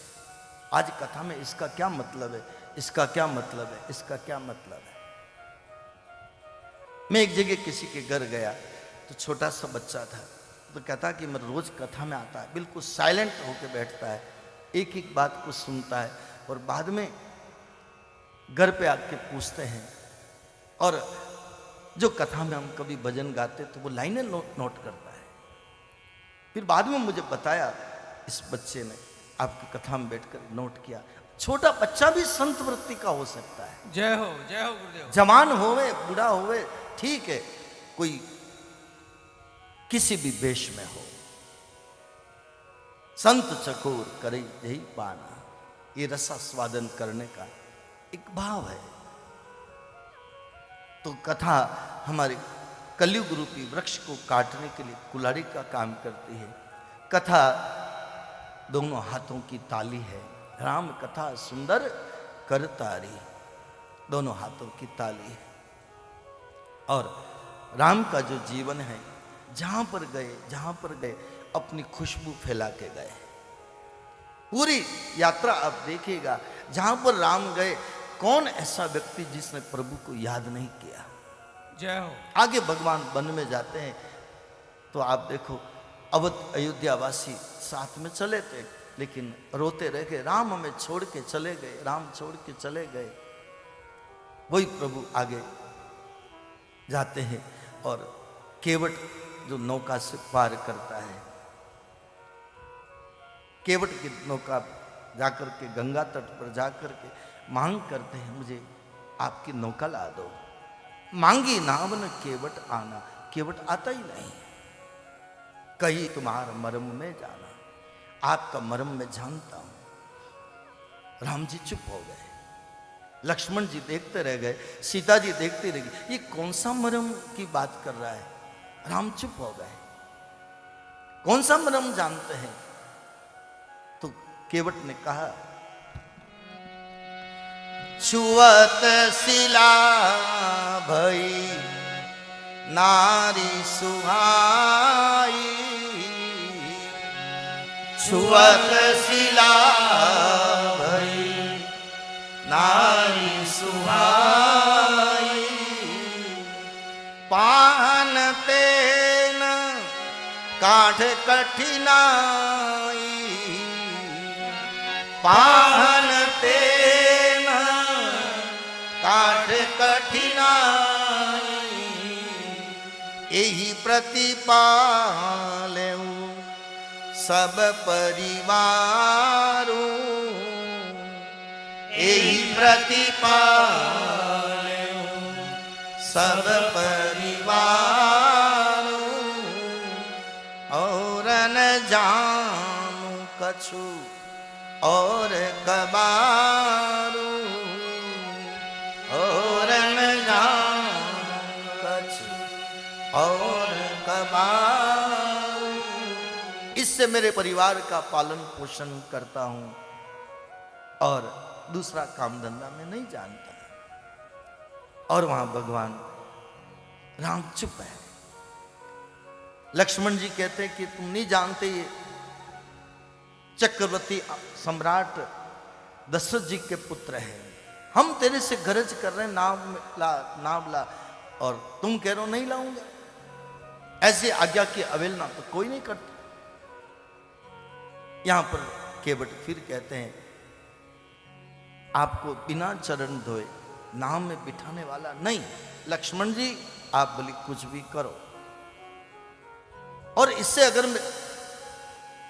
आज कथा में इसका क्या मतलब है, इसका क्या मतलब है, इसका क्या मतलब है। मैं एक जगह किसी के घर गया तो छोटा सा बच्चा था, तो कहता कि मैं रोज कथा में आता है, बिल्कुल साइलेंट होकर बैठता है, एक एक बात को सुनता है और बाद में घर पे आके पूछते हैं। और जो कथा में हम कभी भजन गाते तो वो लाइनें नोट करता है। फिर बाद में मुझे बताया इस बच्चे ने आपकी कथा में बैठकर नोट किया। छोटा बच्चा भी संत वृत्ति का हो सकता है। जय हो गुरुदेव। जवान होवे बूढ़ा होवे ठीक है, कोई किसी भी वेश में हो, संत चकोर करे यही पाना। ये रसास्वादन करने का एक भाव है। तो कथा हमारे कलयुग रूपी वृक्ष को काटने के लिए कुल्हाड़ी का काम करती है। कथा दोनों हाथों की ताली है। राम कथा सुंदर करतारी, दोनों हाथों की ताली है। और राम का जो जीवन है, जहां पर गए अपनी खुशबू फैला के गए। पूरी यात्रा आप देखिएगा, जहां पर राम गए, कौन ऐसा व्यक्ति जिसने प्रभु को याद नहीं किया। जय हो। आगे भगवान वन में जाते हैं तो आप देखो, अवध अयोध्यावासी साथ में चले थे, लेकिन रोते रह गए, राम हमें छोड़ के चले गए, राम छोड़ के चले गए। वही प्रभु आगे जाते हैं और केवट जो नौका से पार करता है, केवट की नौका जाकर के गंगा तट पर जाकर के मांग करते हैं, मुझे आपकी नौका ला दो। मांगी नावन केवट आना, केवट आता ही नहीं। कही तुम्हारा मर्म में जाना, आपका मर्म में जानता हूं। राम जी चुप हो गए, लक्ष्मण जी देखते रह गए, सीता जी देखती रह गई, ये कौन सा मर्म की बात कर रहा है। राम चुप हो गए, कौन सा मर्म जानते हैं। तो केवट ने कहा, छुअत शिला भई नारी सुहाई, छुअत शिला भई नारी सुहाई, पान तेन काढ़ कठिनाई, पान तेन काढ़ कठिनाई, यही प्रतिपालऊ सब परिवारू, यही प्रतिपालऊ सब परिवारू, और न जानू कछु और कबारू, और न जानू कछु और कबारू, इससे मेरे परिवार का पालन पोषण करता हूं और दूसरा काम धंधा मैं नहीं जानता। और वहां भगवान राम चुप है। लक्ष्मण जी कहते हैं कि तुम नहीं जानते ये चक्रवर्ती सम्राट दशरथ जी के पुत्र हैं, हम तेरे से गरज कर रहे हैं नाव ला और तुम कह रहे हो नहीं लाऊंगा। ऐसी आज्ञा की अवहेलना तो कोई नहीं करता। यहां पर केवट फिर कहते हैं आपको बिना चरण धोए नाव में बिठाने वाला नहीं। लक्ष्मण जी आप बोले कुछ भी करो, और इससे अगर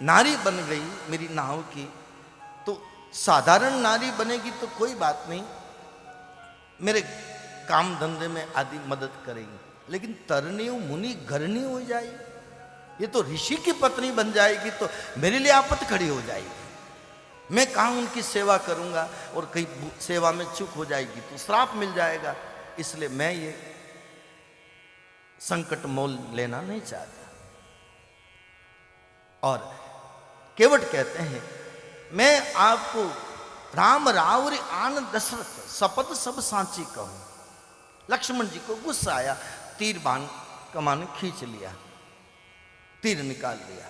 नारी बन गई मेरी नाव की तो साधारण नारी बनेगी तो कोई बात नहीं, मेरे काम धंधे में आदि मदद करेगी, लेकिन तरनी मुनि घरनी हो जाएगी, ये तो ऋषि की पत्नी बन जाएगी तो मेरे लिए आपत्ति खड़ी हो जाएगी। मैं कहाँ उनकी सेवा करूंगा और कहीं सेवा में चूक हो जाएगी तो श्राप मिल जाएगा, इसलिए मैं ये संकट मोल लेना नहीं चाहता। और केवट कहते हैं मैं आपको राम रावरी आन दशरथ शपथ सब सांची कहूं। लक्ष्मण जी को गुस्सा आया, तीर बाण कमान खींच लिया, तीर निकाल लिया।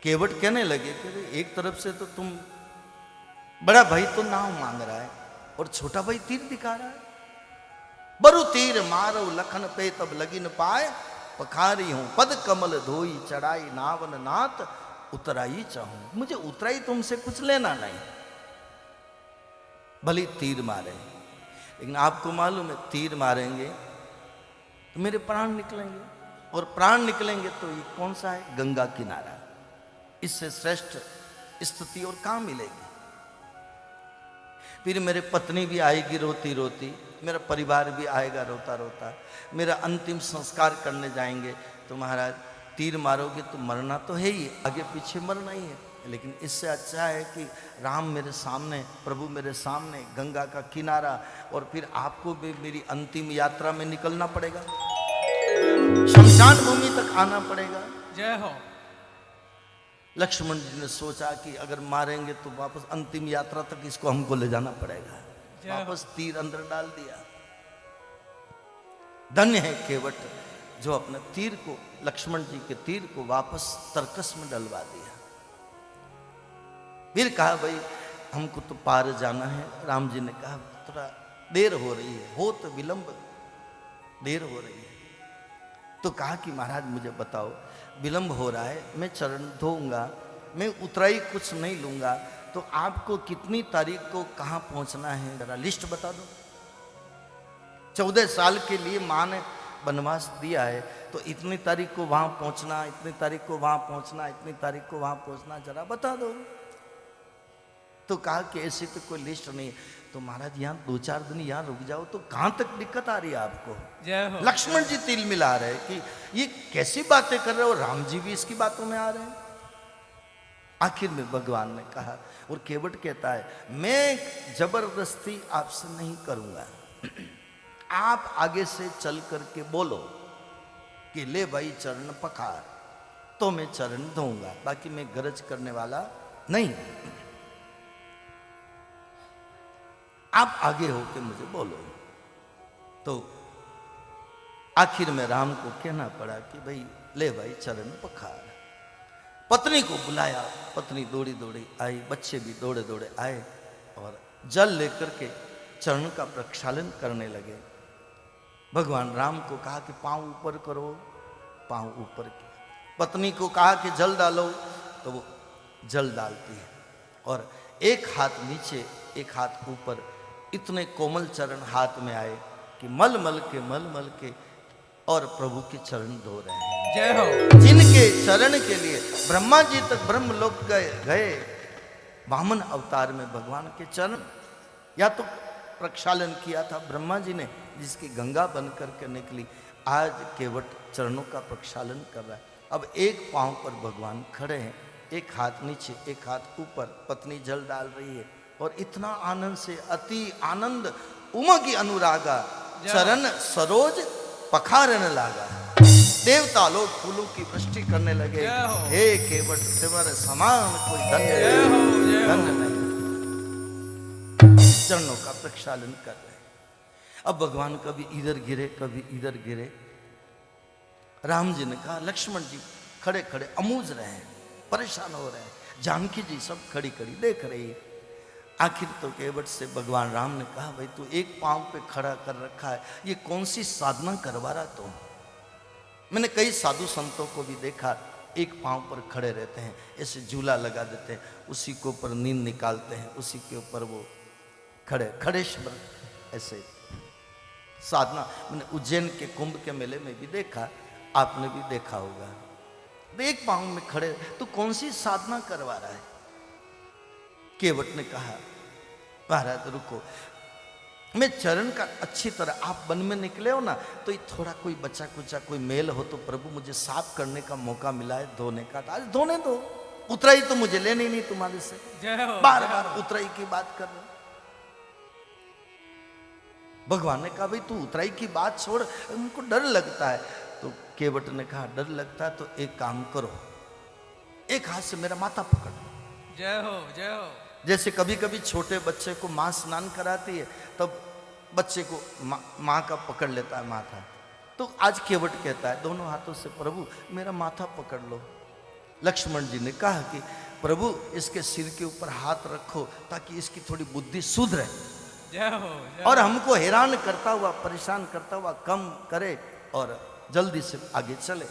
केवट कहने लगे कि एक तरफ से तो तुम बड़ा भाई तो नाव मांग रहा है और छोटा भाई तीर दिखा रहा है। बरु तीर मारो लखन पे तब लगिन पाए, पखारी हूं पद कमल धोई चढ़ाई नावन नाथ उतराई चाहूं। मुझे उतराई तुमसे कुछ लेना नहीं, भली तीर मारे, लेकिन आपको मालूम है तीर मारेंगे तो मेरे प्राण निकलेंगे, और प्राण निकलेंगे तो ये कौन सा है? गंगा किनारा। इससे श्रेष्ठ स्थिति और कहां मिलेगी? फिर मेरे पत्नी भी आएगी रोती रोती, मेरा परिवार भी आएगा रोता रोता, मेरा अंतिम संस्कार करने जाएंगे तो महाराज तीर मारोगे तो मरना तो है ही, आगे पीछे मरना ही है, लेकिन इससे अच्छा है कि राम मेरे सामने, प्रभु मेरे सामने, गंगा का किनारा, और फिर आपको भी मेरी अंतिम यात्रा में निकलना पड़ेगा, शमशान भूमि तक आना पड़ेगा। जय हो। लक्ष्मण जी ने सोचा कि अगर मारेंगे तो वापस अंतिम यात्रा तक इसको हमको ले जाना पड़ेगा, वापस तीर अंदर डाल दिया। धन्य है केवट जो अपने तीर को, लक्ष्मण जी के तीर को वापस तरकस में डलवा दिया। फिर कहा भाई हमको तो पार जाना है। राम जी ने कहा थोड़ा देर हो रही है, हो तो विलंब, देर हो रही है। तो कहा कि महाराज मुझे बताओ विलंब हो रहा है, मैं चरण धोऊंगा, मैं उतराई कुछ नहीं लूंगा, तो आपको कितनी तारीख को कहाँ पहुंचना है जरा लिस्ट बता दो। 14 साल के लिए माँ ने वनवास दिया है, तो इतनी तारीख को वहां पहुंचना, इतनी तारीख को वहां पहुंचना, इतनी तारीख को वहां पहुंचना, जरा बता दो। तो कहा कि ऐसी तो कोई लिस्ट नहीं है। तो महाराज यहाँ 2-4 दिन यहाँ रुक जाओ, तो कहां तक दिक्कत आ रही है आपको? जय हो। लक्ष्मण जी तिल मिला रहे कि ये कैसी बातें कर रहे हो, राम जी भी इसकी बातों में आ रहे हैं। आखिर में भगवान ने कहा, और केवट कहता है मैं जबरदस्ती आपसे नहीं करूंगा, आप आगे से चल करके बोलो कि ले भाई चरण पखार, तो मैं चरण दूंगा, बाकी मैं गरज करने वाला नहीं। आप आगे होके मुझे बोलो। तो आखिर में राम को कहना पड़ा कि भाई ले भाई चरण पखार। पत्नी को बुलाया, पत्नी दौड़ी दौड़ी आई, बच्चे भी दौड़े दौड़े आए और जल लेकर के चरण का प्रक्षालन करने लगे। भगवान राम को कहा कि पांव ऊपर करो, पांव ऊपर किया। पत्नी को कहा कि जल डालो, तो वो जल डालती है और एक हाथ नीचे एक हाथ ऊपर, इतने कोमल चरण हाथ में आए कि मल मल के और प्रभु के चरण धो रहे हैं। जय हो। जिनके चरण के लिए ब्रह्मा जी तक ब्रह्मलोक गए वामन अवतार में भगवान के चरण या तो प्रक्षालन किया था ब्रह्मा जी ने, जिसकी गंगा बन करके निकली, आज केवट चरणों का प्रक्षालन कर रहा है। अब एक पांव पर भगवान खड़े हैं, एक हाथ नीचे एक हाथ ऊपर, पत्नी जल डाल रही है और इतना आनंद से अति आनंद उमगी अनुरागा चरण सरोज पखारन लागा। देवता लोग फूलों की वृष्टि करने लगे। हे केवट सिवर समान कोई धन्य नहीं। चरणों का प्रक्षालन कर रहे हैं। अब भगवान कभी इधर गिरे कभी इधर गिरे। राम जी ने कहा, लक्ष्मण जी खड़े खड़े अमूज रहे हैं, परेशान हो रहे हैं। जानकी जी सब खड़ी खड़ी देख रही है। आखिर तो केवट से भगवान राम ने कहा, भाई तू एक पांव पे खड़ा कर रखा है, ये कौन सी साधना करवा रहा तू? मैंने कई साधु संतों को भी देखा, एक पांव पर खड़े रहते हैं, ऐसे झूला लगा देते हैं, उसी के ऊपर नींद निकालते हैं, उसी के ऊपर वो खड़ेश्वर ऐसे साधना। मैंने उज्जैन के कुंभ के मेले में भी देखा, आपने भी देखा होगा। तो एक पांव में खड़े, तो कौन सी साधना करवा रहा है? केवट ने कहा, महाराज रुको, मैं चरण का अच्छी तरह, आप वन में निकले हो ना, तो ये थोड़ा कोई बचा कुचा कोई मेल हो तो प्रभु मुझे साफ करने का मौका मिला है, धोने का, आज धोने दो। उतराई तो मुझे लेनी नहीं तुम्हारे से, बार बार उतराई की बात कर रहे। भगवान ने कहा, भाई तू उतराई की बात छोड़, उनको डर लगता है। तो केवट ने कहा, डर लगता है तो एक काम करो, एक हाथ से मेरा माथा पकड़। जय हो जय हो। जैसे कभी कभी छोटे बच्चे को माँ स्नान कराती है, तब बच्चे को माँ का पकड़ लेता है माथा, तो आज केवट कहता है दोनों हाथों से, प्रभु मेरा माथा पकड़ लो। लक्ष्मण जी ने कहा कि प्रभु इसके सिर के ऊपर हाथ रखो ताकि इसकी थोड़ी बुद्धि सुधरे और हमको हैरान करता हुआ परेशान करता हुआ कम करे और जल्दी से आगे चले।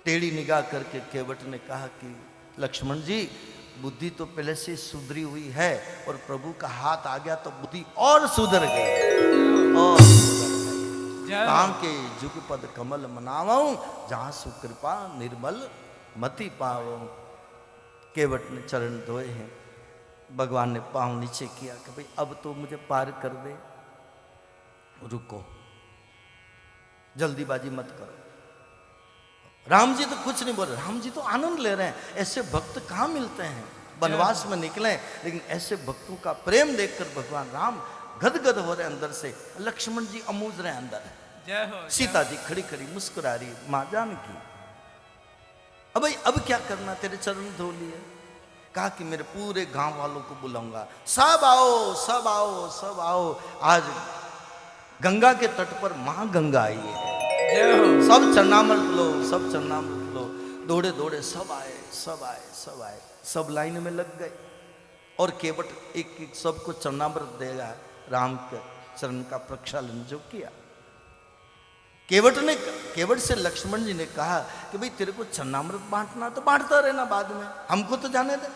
टेढ़ी निगाह करके केवट ने कहा कि लक्ष्मण जी, बुद्धि तो पहले से सुधरी हुई है और प्रभु का हाथ आ गया तो बुद्धि और सुधर गई। और के जुगपद कमल मनावऊं, जहां सुकृपा निर्मल मति पावऊं। केवट ने चरण धोए हैं, भगवान ने पांव नीचे किया कि भाई अब तो मुझे पार कर दे, रुको, जल्दीबाजी मत करो। राम जी तो कुछ नहीं बोल रहे, राम जी तो आनंद ले रहे हैं। ऐसे भक्त कहाँ मिलते हैं? वनवास में निकले, लेकिन ऐसे भक्तों का प्रेम देखकर भगवान राम गदगद हो रहे अंदर से। लक्ष्मण जी अमूज रहे अंदर, सीता जी खड़ी खड़ी मुस्कुरा रही, माँ जानकी अब भाई अब क्या करना, तेरे चरण धो लिए। कहा कि मेरे पूरे गांव वालों को बुलाऊंगा, सब आओ सब आओ सब आओ। आज गंगा के तट पर मां गंगा आई है, सब चरणामृत लो, सब चरणामृत लो। दौड़े दौड़े सब आए सब आए सब आए, सब लाइन में लग गए और केवट एक एक सबको चरणामृत देगा। राम के चरण का प्रक्षालन जो किया, केवट से लक्ष्मण जी ने कहा कि भाई तेरे को चरणामृत बांटना तो बांटता रहना, बाद में हमको तो जाने दे,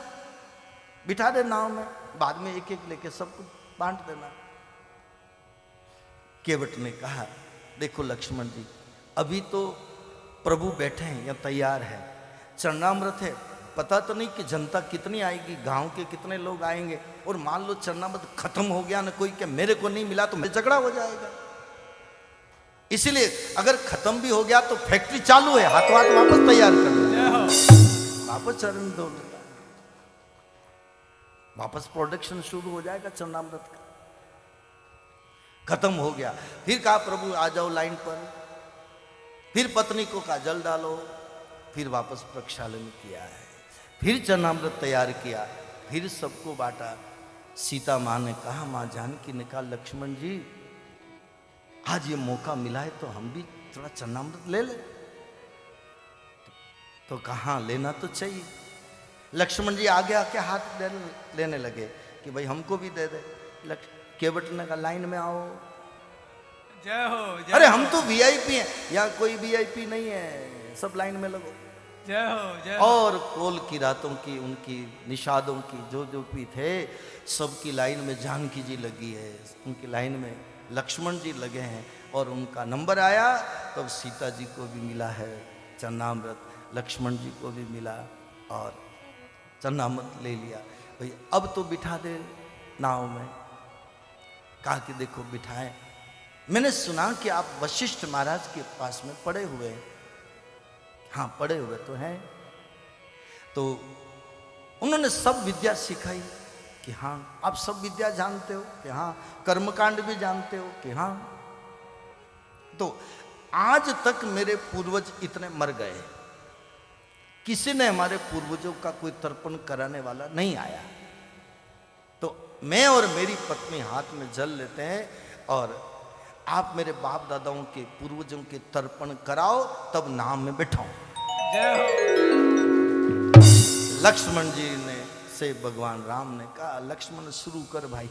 बिठा दे नाव में, बाद में एक एक लेके सब कुछ बांट देना। केवट ने कहा, देखो लक्ष्मण जी, अभी तो प्रभु बैठे हैं या तैयार है, चरणामृत है, पता तो नहीं कि जनता कितनी आएगी, गांव के कितने लोग आएंगे, और मान लो चरणामृत खत्म हो गया ना, कोई क्या मेरे को नहीं मिला तो मेरा झगड़ा हो जाएगा। इसलिए अगर खत्म भी हो गया तो फैक्ट्री चालू है, हाथों हाथ वापस तैयार कर लो, वापस चरण धो लो, वापस प्रोडक्शन शुरू हो जाएगा चरणामृत का। खत्म हो गया, फिर कहा प्रभु आ जाओ लाइन पर, फिर पत्नी को कहा जल डालो, फिर वापस प्रक्षालन किया है, फिर चरणामृत तैयार किया, फिर सबको बांटा। सीता माँ ने कहा, माँ जानकी ने कहा, लक्ष्मण जी आज ये मौका मिला है तो हम भी थोड़ा चन्नामृत ले ले। तो कहाँ लेना तो चाहिए। लक्ष्मण जी आगे आके हाथ लेने लगे कि भाई हमको भी दे दे। केवट ने कहा, लाइन में आओ। जय हो जय अरे हो, हम तो वीआईपी हैं, यहाँ कोई वीआईपी नहीं है, सब लाइन में लगो। जय हो जय हो। और कोल की रातों की, उनकी निषादों की जो भी थे, सबकी लाइन में जानकी जी लगी है, उनकी लाइन में लक्ष्मण जी लगे हैं। और उनका नंबर आया तब सीता जी को भी मिला है चन्नामृत, लक्ष्मण जी को भी मिला और चन्नामृत ले लिया। भाई अब तो बिठा दे नाव में। कहा कि देखो बिठाएं। मैंने सुना कि आप वशिष्ठ महाराज के पास में पड़े हुए हैं। हाँ पड़े हुए तो हैं। तो उन्होंने सब विद्या सिखाई कि हाँ आप सब विद्या जानते हो, कि हाँ कर्मकांड भी जानते हो, कि हाँ। तो आज तक मेरे पूर्वज इतने मर गए, किसी ने हमारे पूर्वजों का कोई तर्पण कराने वाला नहीं आया। तो मैं और मेरी पत्नी हाथ में जल लेते हैं और आप मेरे बाप दादाओं के पूर्वजों के तर्पण कराओ, तब नाम में बैठाओ। जय हो। लक्ष्मण जी ने से भगवान राम ने कहा, लक्ष्मण शुरू कर भाई,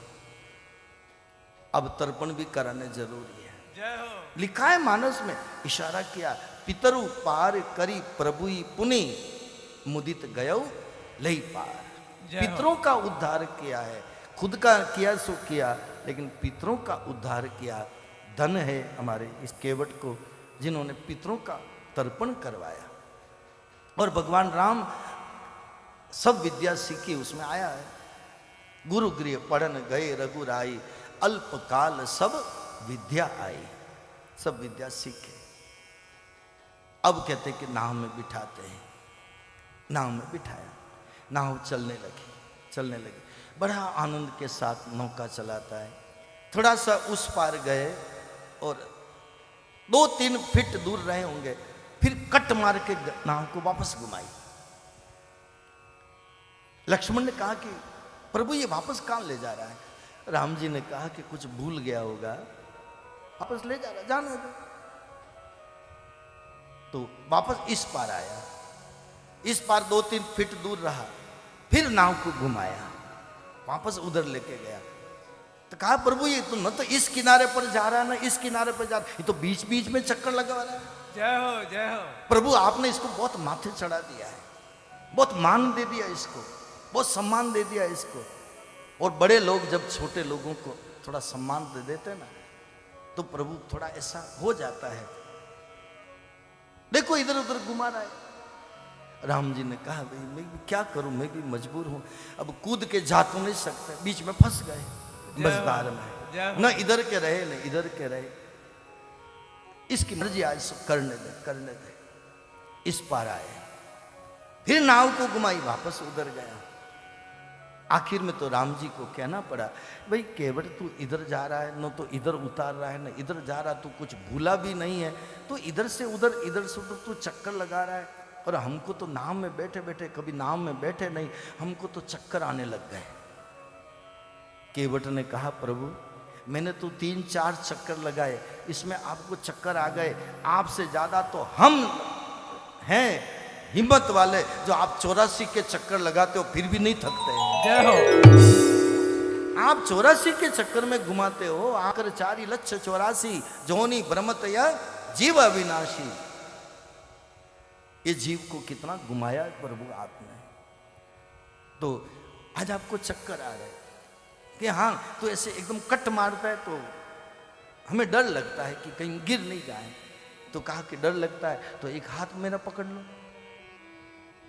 अब तर्पण भी कराने जरूरी है। जय हो। लिखा है मानस में, इशारा किया, पितरु पार करी प्रभुई पुनि मुदित गयो लई पार। जय हो। पितरों का उद्धार किया है, खुद का किया सो किया, लेकिन पितरों का उद्धार किया। धन है हमारे इस केवट को जिन्होंने पितरों का तर्पण करवाया। और भगवान राम सब विद्या सीखी उसमें आया है। गुरु गृह पढ़न गए रघुराई, अल्पकाल सब विद्या आई। सब विद्या सीखे। अब कहते कि नाव में बिठाते हैं। नाव में बिठाया, नाव चलने लगी। बड़ा आनंद के साथ नौका चलाता है। थोड़ा सा उस पार गए और 2-3 फीट दूर रहे होंगे, फिर कट मार के नाव को वापस घुमाई। लक्ष्मण ने कहा कि प्रभु ये वापस कहां ले जा रहा है? राम जी ने कहा कि कुछ भूल गया होगा, वापस ले जा रहा, जाने दो। तो वापस इस पार आया, इस पार 2-3 फीट दूर रहा, फिर नाव को घुमाया, वापस उधर लेके गया। तो कहा प्रभु ये तो न तो इस किनारे पर जा रहा है ना इस किनारे पर जा रहा है, ये तो बीच बीच में चक्कर लगा रहा है। जय हो जय हो। प्रभु आपने इसको बहुत माथे चढ़ा दिया है, बहुत मान दे दिया इसको, बहुत सम्मान दे दिया इसको। और बड़े लोग जब छोटे लोगों को थोड़ा सम्मान दे देते हैं ना, तो प्रभु थोड़ा ऐसा हो जाता है। देखो इधर उधर घुमा रहा है। राम जी ने कहा भाई मैं भी क्या करूं, मैं भी मजबूर हूं, अब कूद के जा तो नहीं सकते, बीच में फंस गए मझधार में, न इधर के रहे न इधर के रहे। इसकी मर्जी आज करने दे। इस पार आए, फिर नाव को घुमाई, वापस उधर गया। आखिर में तो राम जी को कहना पड़ा, भाई केवट तू इधर जा रहा है, न तो इधर उतार रहा है, न इधर जा रहा, तू कुछ भूला भी नहीं है, तो इधर से उधर तू चक्कर लगा रहा है। और हमको तो नाव में बैठे बैठे, कभी नाव में बैठे नहीं, हमको तो चक्कर आने लग गए। केवट ने कहा प्रभु मैंने तो 3-4 चक्कर लगाए, इसमें आपको चक्कर आ गए, आपसे ज्यादा तो हम हैं हिम्मत वाले, जो आप 84 के चक्कर लगाते हो फिर भी नहीं थकते हैं। जय हो। आप 84 के चक्कर में घुमाते हो, आकर 4,84,000 जोनी ब्रह्मतया जीव अविनाशी। ये जीव को कितना घुमाया प्रभु आपने। तो आज आपको चक्कर आ रहे कि हाँ, तो ऐसे एकदम कट मारता है तो हमें डर लगता है कि कहीं गिर नहीं जाए। तो कहा कि डर लगता है तो एक हाथ मेरा पकड़ लो,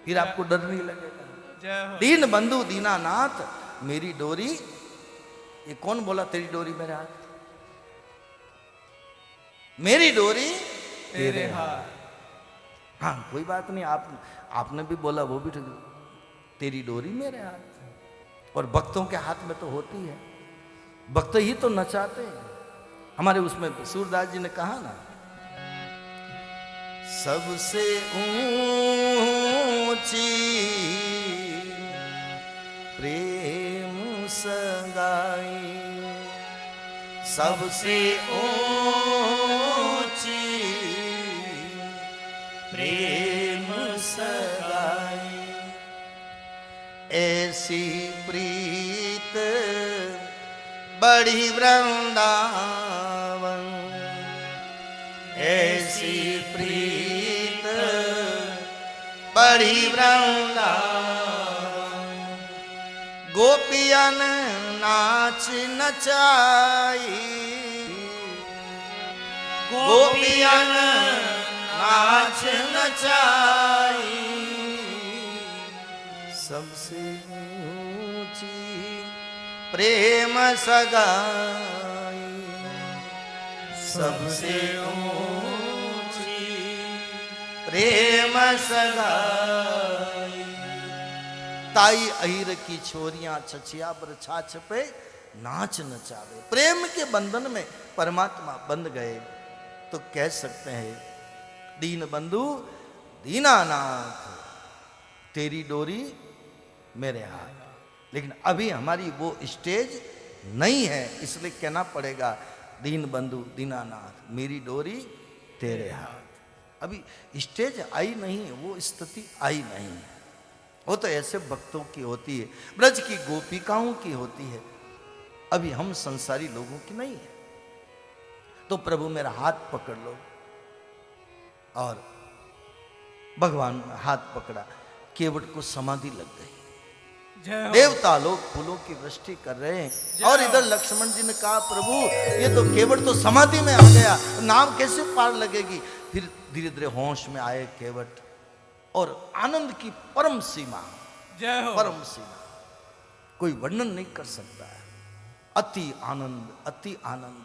फिर आपको डर नहीं लगेगा। जय हो। दीन बंधु दीनानाथ मेरी डोरी, ये कौन बोला तेरी डोरी मेरे हाथ? मेरी डोरी तेरे हाथ। हाँ कोई बात नहीं, आपने भी बोला वो भी ठीक, तेरी डोरी मेरे हाथ। और भक्तों के हाथ में तो होती है, भक्त ही तो नचाते हैं। हमारे उसमें सूरदास जी ने कहा ना, सबसे ऊंची प्रेम सगाई, सबसे ऊंची प्रेम सगाई। ऐसी प्रीत बड़ी वृंदावन, ऐसी प्रीत बड़ी वृंदावन। गोपियन नाच नचाई, गोपियन नाच नचाई। सबसे ऊंची प्रेम सगाई, सबसे ऊंची प्रेम सगाई। ताई अहिर की छोरियां छछिया पर छाछ पे नाच नचावे। प्रेम के बंधन में परमात्मा बंध गए तो कह सकते हैं दीन बंधु दीनानाथ तेरी डोरी मेरे हाथ। लेकिन अभी हमारी वो स्टेज नहीं है, इसलिए कहना पड़ेगा दीन बंधु दीनानाथ मेरी डोरी तेरे हाथ। अभी स्टेज आई नहीं है, वो स्थिति आई नहीं है। वो तो ऐसे भक्तों की होती है, ब्रज की गोपिकाओं की होती है, अभी हम संसारी लोगों की नहीं है। तो प्रभु मेरा हाथ पकड़ लो। और भगवान ने हाथ पकड़ा, केवट को समाधि लग गई। देवता लोग फूलों की वृष्टि कर रहे हैं और इधर लक्ष्मण जी ने कहा प्रभु ये तो केवट तो समाधि में आ गया, नाव कैसे पार लगेगी। फिर धीरे धीरे होश में आए केवट और आनंद की परम सीमा, जय हो, परम सीमा कोई वर्णन नहीं कर सकता है। अति आनंद, अति आनंद,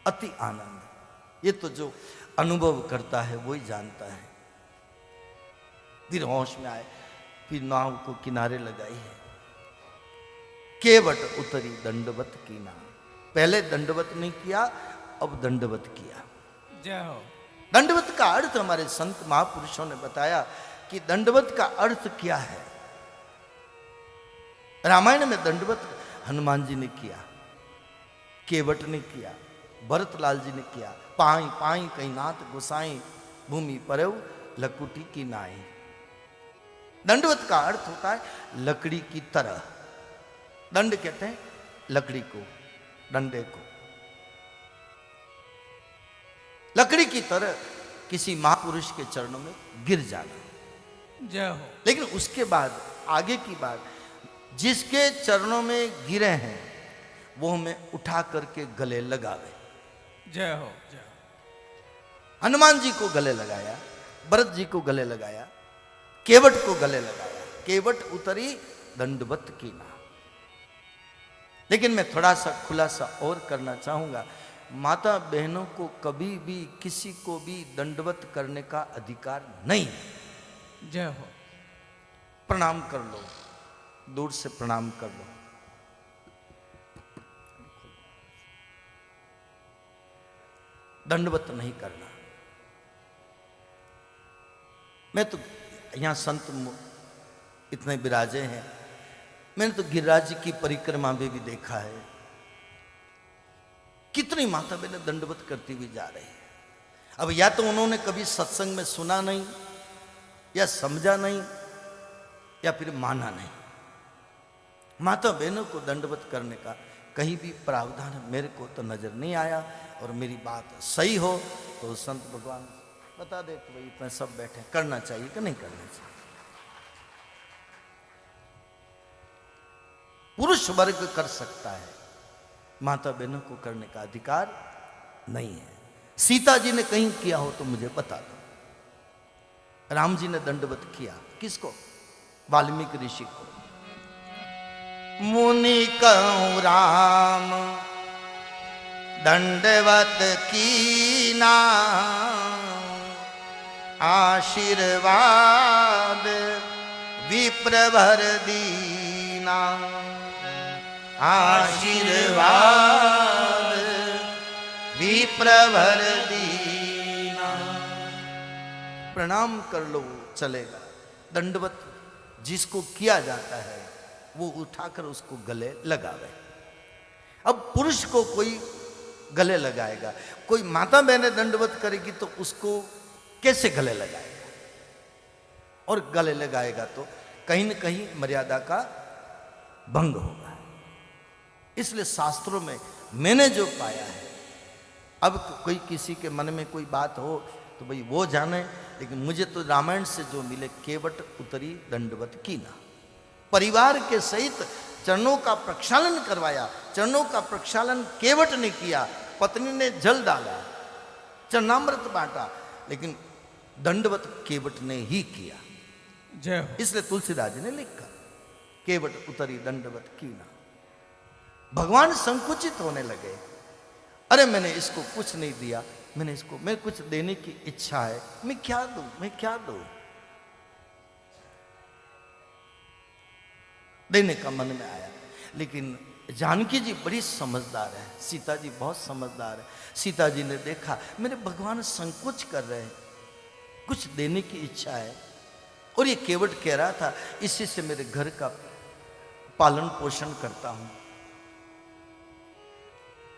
अति आनंद। ये तो जो अनुभव करता है वो ही जानता है। फिर होश में आए, फिर नाव को किनारे लगाई है। केवट उतरी दंडवत की नाव। पहले दंडवत नहीं किया, अब दंडवत किया। जय हो। दंडवत का अर्थ हमारे संत महापुरुषों ने बताया कि दंडवत का अर्थ क्या है। रामायण में दंडवत हनुमान जी ने किया, केवट ने किया, भरतलाल जी ने किया। पाई पाई कहीं नाथ गोसाई, भूमि परव लकुटी की नाई। दंडवत का अर्थ होता है लकड़ी की तरह। दंड कहते हैं लकड़ी को, डंडे को। लकड़ी की तरह किसी महापुरुष के चरणों में गिर जाना। जय हो। लेकिन उसके बाद आगे की बात, जिसके चरणों में गिरे हैं वो हमें उठा करके गले लगावे। जय हो, जय हो। हनुमान जी को गले लगाया, भरत जी को गले लगाया, केवट को गले लगाया। केवट उतरी दंडवत की नाव। लेकिन मैं थोड़ा सा खुलासा और करना चाहूंगा, माता बहनों को कभी भी किसी को भी दंडवत करने का अधिकार नहीं है। जय हो। प्रणाम कर लो, दूर से प्रणाम कर लो। दंडवत नहीं करना। मैं तो यहां संत इतने विराजे हैं, मैंने तो गिरिराज जी की परिक्रमा में भी देखा है, कितनी माता बहनें दंडवत करती हुई जा रही है। अब या तो उन्होंने कभी सत्संग में सुना नहीं, या समझा नहीं, या फिर माना नहीं। माता बहनों को दंडवत करने का कहीं भी प्रावधान मेरे को तो नजर नहीं आया। और मेरी बात सही हो तो संत भगवान बता दे कि भाई इतने सब बैठे, करना चाहिए कि नहीं करना चाहिए। पुरुष वर्ग कर सकता है, माता बहनों को करने का अधिकार नहीं है। सीता जी ने कहीं किया हो तो मुझे बता दो। राम जी ने दंडवत किया, किसको? वाल्मीकि ऋषि को। मुनि कहूं राम दंडवत कीना, आशीर्वाद विप्रभर दीना, आशीर्वाद विप्रभर दीना। प्रणाम कर लो चलेगा, दंडवत जिसको किया जाता है वो उठाकर उसको गले लगावे। अब पुरुष को कोई गले लगाएगा, कोई माता बहनें दंडवत करेगी तो उसको कैसे गले लगाएगा? और गले लगाएगा तो कहीं न कहीं मर्यादा का भंग होगा। इसलिए शास्त्रों में मैंने जो पाया है, अब कोई किसी के मन में कोई बात हो तो भाई वो जाने, लेकिन मुझे तो रामायण से जो मिले, केवट उतरी दंडवत कीना, परिवार के सहित चरणों का प्रक्षालन करवाया। चरणों का प्रक्षालन केवट ने किया, पत्नी ने जल डाला, चरणामृत बांटा, लेकिन दंडवत केवट ने ही किया। जय हो। इसलिए तुलसीदास जी ने लिखा केवट उतरी दंडवत कीना। भगवान संकुचित होने लगे, अरे मैंने इसको कुछ नहीं दिया, मैं कुछ देने की इच्छा है, मैं क्या दूं? देने का मन में आया। लेकिन जानकी जी बड़ी समझदार है, सीता जी बहुत समझदार है। सीता जी ने देखा मेरे भगवान संकोच कर रहे हैं, कुछ देने की इच्छा है, और ये केवट कह रहा था इसी से मेरे घर का पालन पोषण करता हूं,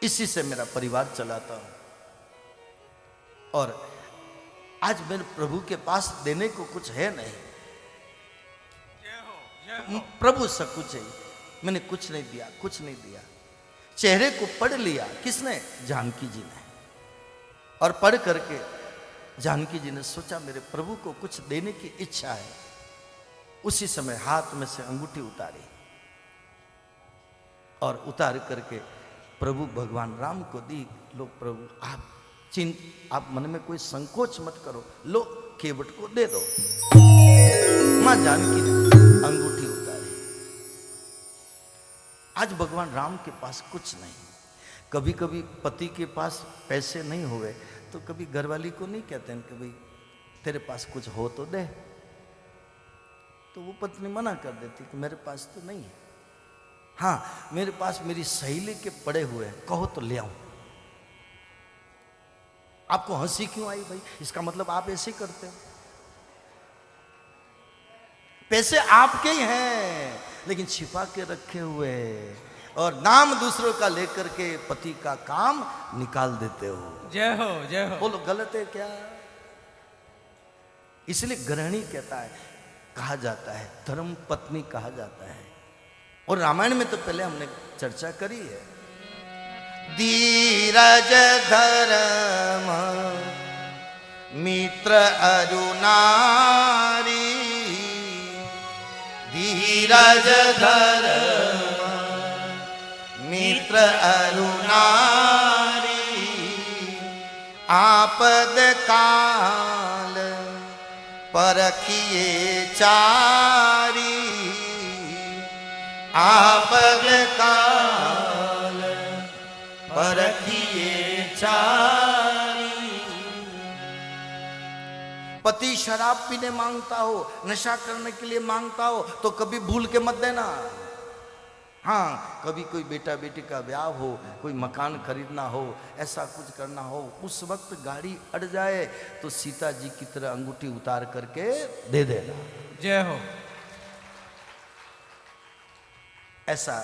इसी से मेरा परिवार चलाता हूं, और आज मेरे प्रभु के पास देने को कुछ है नहीं। प्रभु सब कुछ है, मैंने कुछ नहीं दिया। चेहरे को पढ़ लिया किसने? जानकी जी ने। और पढ़ करके जानकी जी ने सोचा मेरे प्रभु को कुछ देने की इच्छा है। उसी समय हाथ में से अंगूठी उतारी और उतार करके प्रभु भगवान राम को दी। लो प्रभु, आप मन में कोई संकोच मत करो, लो केवट को दे दो। मां जानकी ने अंगूठी उतारी। आज भगवान राम के पास कुछ नहीं। कभी कभी पति के पास पैसे नहीं हुए तो कभी घरवाली को नहीं कहते हैं कि भाई तेरे पास कुछ हो तो दे, तो वो पत्नी मना कर देती कि मेरे पास तो नहीं है। हाँ, मेरे पास मेरी सहेली के पड़े हुए हैं, कहो तो ले आऊं। आपको हंसी क्यों आई भाई? इसका मतलब आप ऐसे करते हो। पैसे आपके ही हैं लेकिन छिपा के रखे हुए, और नाम दूसरों का लेकर के पति का काम निकाल देते हो। जय हो, जय हो। बोलो गलत है क्या? इसलिए गृहिणी कहता है, कहा जाता है, धर्म पत्नी कहा जाता है। और रामायण में तो पहले हमने चर्चा करी है। धीरज धर्म मित्र अरुणारी, धीरज धर्म मित्र अरुणारी, आपद काल परखिए चारी, आपद काल परखिए चारी। पति शराब पीने मांगता हो, नशा करने के लिए मांगता हो तो कभी भूल के मत देना। हाँ, कभी कोई बेटा बेटी का ब्याह हो, कोई मकान खरीदना हो, ऐसा कुछ करना हो, उस वक्त गाड़ी अड़ जाए तो सीता जी की तरह अंगूठी उतार करके दे देना। जय हो। ऐसा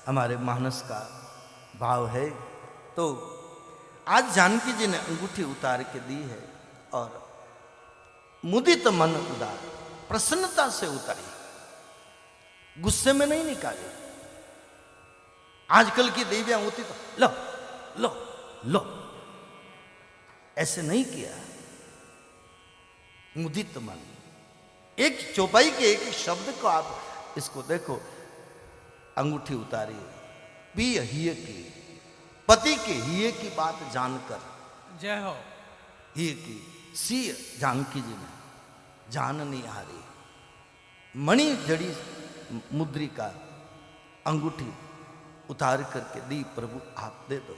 हमारे मानस का भाव है। तो आज जानकी जी ने अंगूठी उतार के दी है और मुदित मन उदार, प्रसन्नता से उतारी, गुस्से में नहीं निकाली। आजकल की देवियां होती तो लो लो लो, ऐसे नहीं किया। मुदित मन, एक चौपाई के एक शब्द को आप इसको देखो, अंगूठी उतारी, पी हिय की, पति के हिय की बात जानकर, जय हो। हिय की सी जानकी जी ने जान नहीं हारी, मणि जड़ी मुद्रिका अंगूठी उतार करके दी, प्रभु आप दे दो।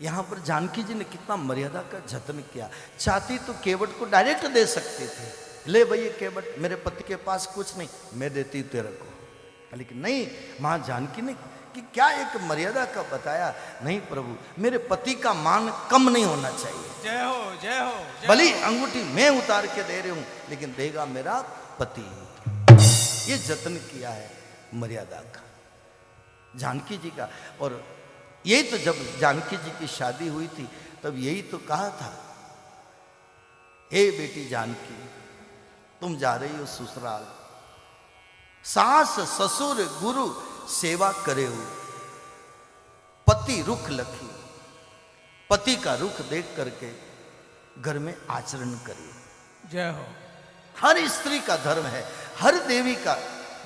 यहां पर जानकी जी ने कितना मर्यादा का जतन किया। चाहती तो केवट को डायरेक्ट दे सकते थे, ले भैया केवट, मेरे पति के पास कुछ नहीं, मैं देती तेरे को, लेकिन नहीं, मां जानकी ने कि क्या एक मर्यादा का बताया, नहीं प्रभु मेरे पति का मान कम नहीं होना चाहिए। जय हो, जय हो, जय भली हो। अंगूठी मैं उतार के दे रही हूं लेकिन देगा मेरा पति। ये जतन किया है। मर्यादा का, जानकी जी का। और यही तो जब जानकी जी की शादी हुई थी तब यही तो कहा था, हे बेटी जानकी तुम जा रही हो ससुराल, सास ससुर गुरु सेवा करे हो, पति रुख लखी, पति का रुख देख करके घर में आचरण करिए। जय हो। हर स्त्री का धर्म है, हर देवी का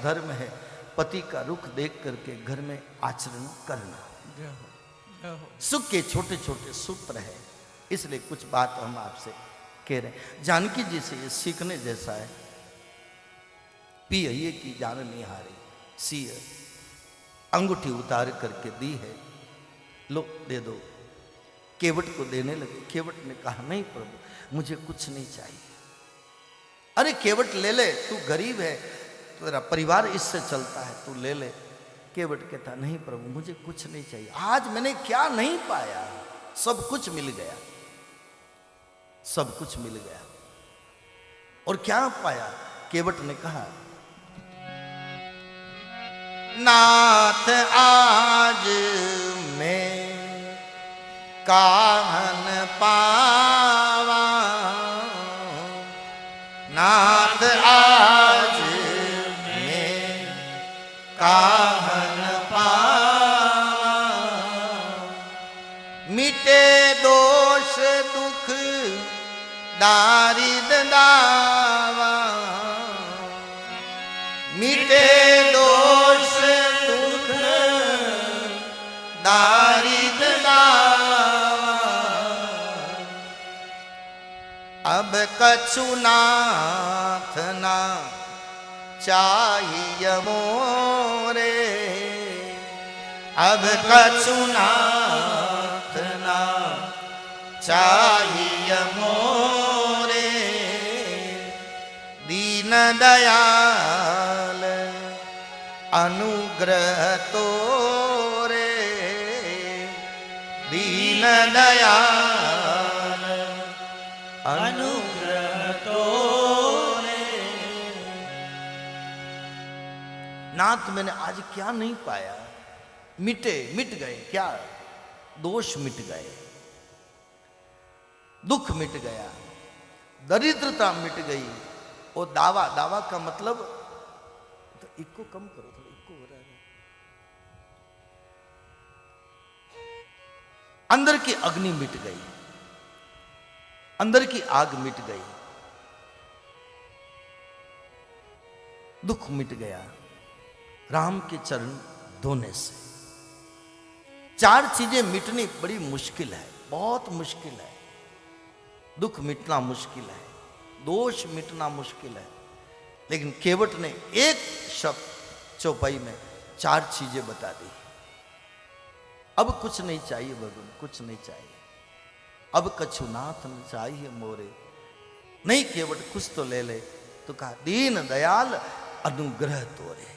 धर्म है, पति का रुख देख करके घर में आचरण करना। जय हो। जय हो। सुख के छोटे छोटे सूत्र है, इसलिए कुछ बात हम आपसे कह रहे हैं। जानकी जी से ये सीखने जैसा है। पियहिए की जान निहारी, सी अंगूठी उतार करके दी है, लो दे दो। केवट को देने लगे। केवट ने कहा नहीं प्रभु मुझे कुछ नहीं चाहिए। अरे केवट ले ले, तू गरीब है, तेरा परिवार इससे चलता है, तू ले ले। केवट कहता नहीं प्रभु मुझे कुछ नहीं चाहिए। आज मैंने क्या नहीं पाया, सब कुछ मिल गया, सब कुछ मिल गया। और क्या पाया? केवट ने कहा नाथ आज मैं काहन पावा, नाथ आज मैं काहन पावा, मिटे दोष दुख दारिद दावा, मिटे दोष दुख दारिद दावा, अब कछु नाथ ना चाहिए मोरे, अब कछु नाथ ना चाहिए मोरे, दीन दयाल अनुग्रह तोरे, दीन दयाल अनुग्रह तोरे। नाथ मैंने आज क्या नहीं पाया? मिट गए। क्या? दोष मिट गए, दुख मिट गया, दरिद्रता मिट गई। और दावा का मतलब तो इको कम करो, थोड़ा इको हो रहा है। अंदर की अग्नि मिट गई, अंदर की आग मिट गई, दुख मिट गया राम के चरण धोने से। चार चीजें मिटनी बड़ी मुश्किल है, बहुत मुश्किल है। दुख मिटना मुश्किल है, दोष मिटना मुश्किल है, लेकिन केवट ने एक शब्द चौपाई में चार चीजें बता दी। अब कुछ नहीं चाहिए भगवान, कुछ नहीं चाहिए, अब कछु नाथ न चाहिए मोरे। नहीं केवट कुछ तो ले ले, तो कहा दीन दयाल अनुग्रह तोरे,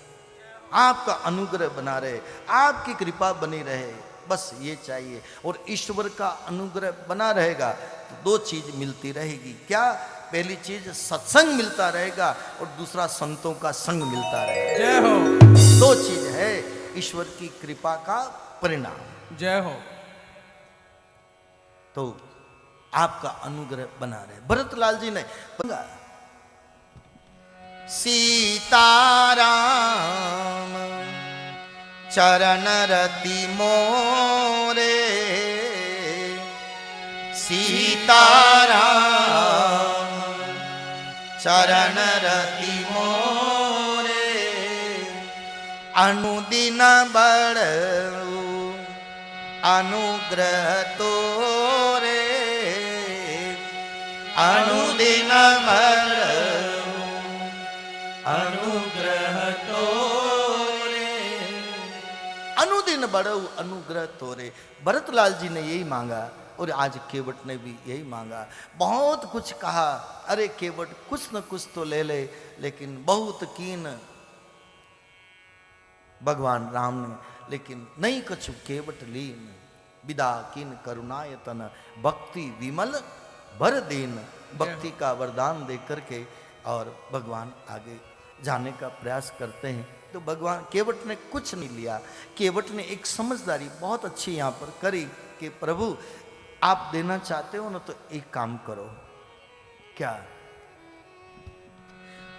आपका अनुग्रह बना रहे, आपकी कृपा बनी रहे, बस ये चाहिए। और ईश्वर का अनुग्रह बना रहेगा तो दो चीज मिलती रहेगी। क्या? पहली चीज सत्संग मिलता रहेगा और दूसरा संतों का संग मिलता रहेगा। जय हो। दो चीज है ईश्वर की कृपा का परिणाम। जय हो। तो आपका अनुग्रह बना रहे। भरतलाल जी ने बोला सीताराम चरण रति मोरे, सीताराम चरण रति मोरे, अनुदिन बड़ऊ अनुग्रह तोरे, अनुदिन बड़ऊ अनुग्रह तोरे। अनुदिन बड़ऊ अनुग्रह तोरे। भरतलाल जी ने यही मांगा और आज केवट ने भी यही मांगा। बहुत कुछ कहा, अरे केवट कुछ न कुछ तो ले ले, लेकिन बहुत कीन भगवान राम ने, लेकिन नहीं कछु केवट लीन, विदा कीन करुणायतन, भक्ति विमल भर दीन। भक्ति का वरदान दे करके और भगवान आगे जाने का प्रयास करते हैं। तो भगवान केवट ने कुछ नहीं लिया। केवट ने एक समझदारी बहुत अच्छी यहाँ पर करी कि प्रभु आप देना चाहते हो ना, तो एक काम करो। क्या?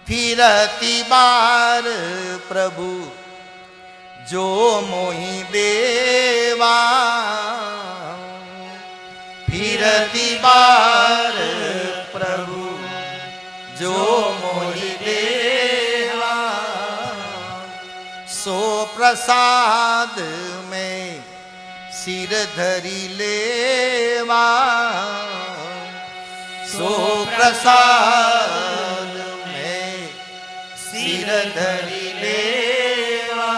फिरती बार प्रभु जो मोहि देवा, फिरती बार प्रभु जो मोहि देवा, सो प्रसाद में सिर धरी लेवा, सो प्रसाद में सिर धरी लेवा।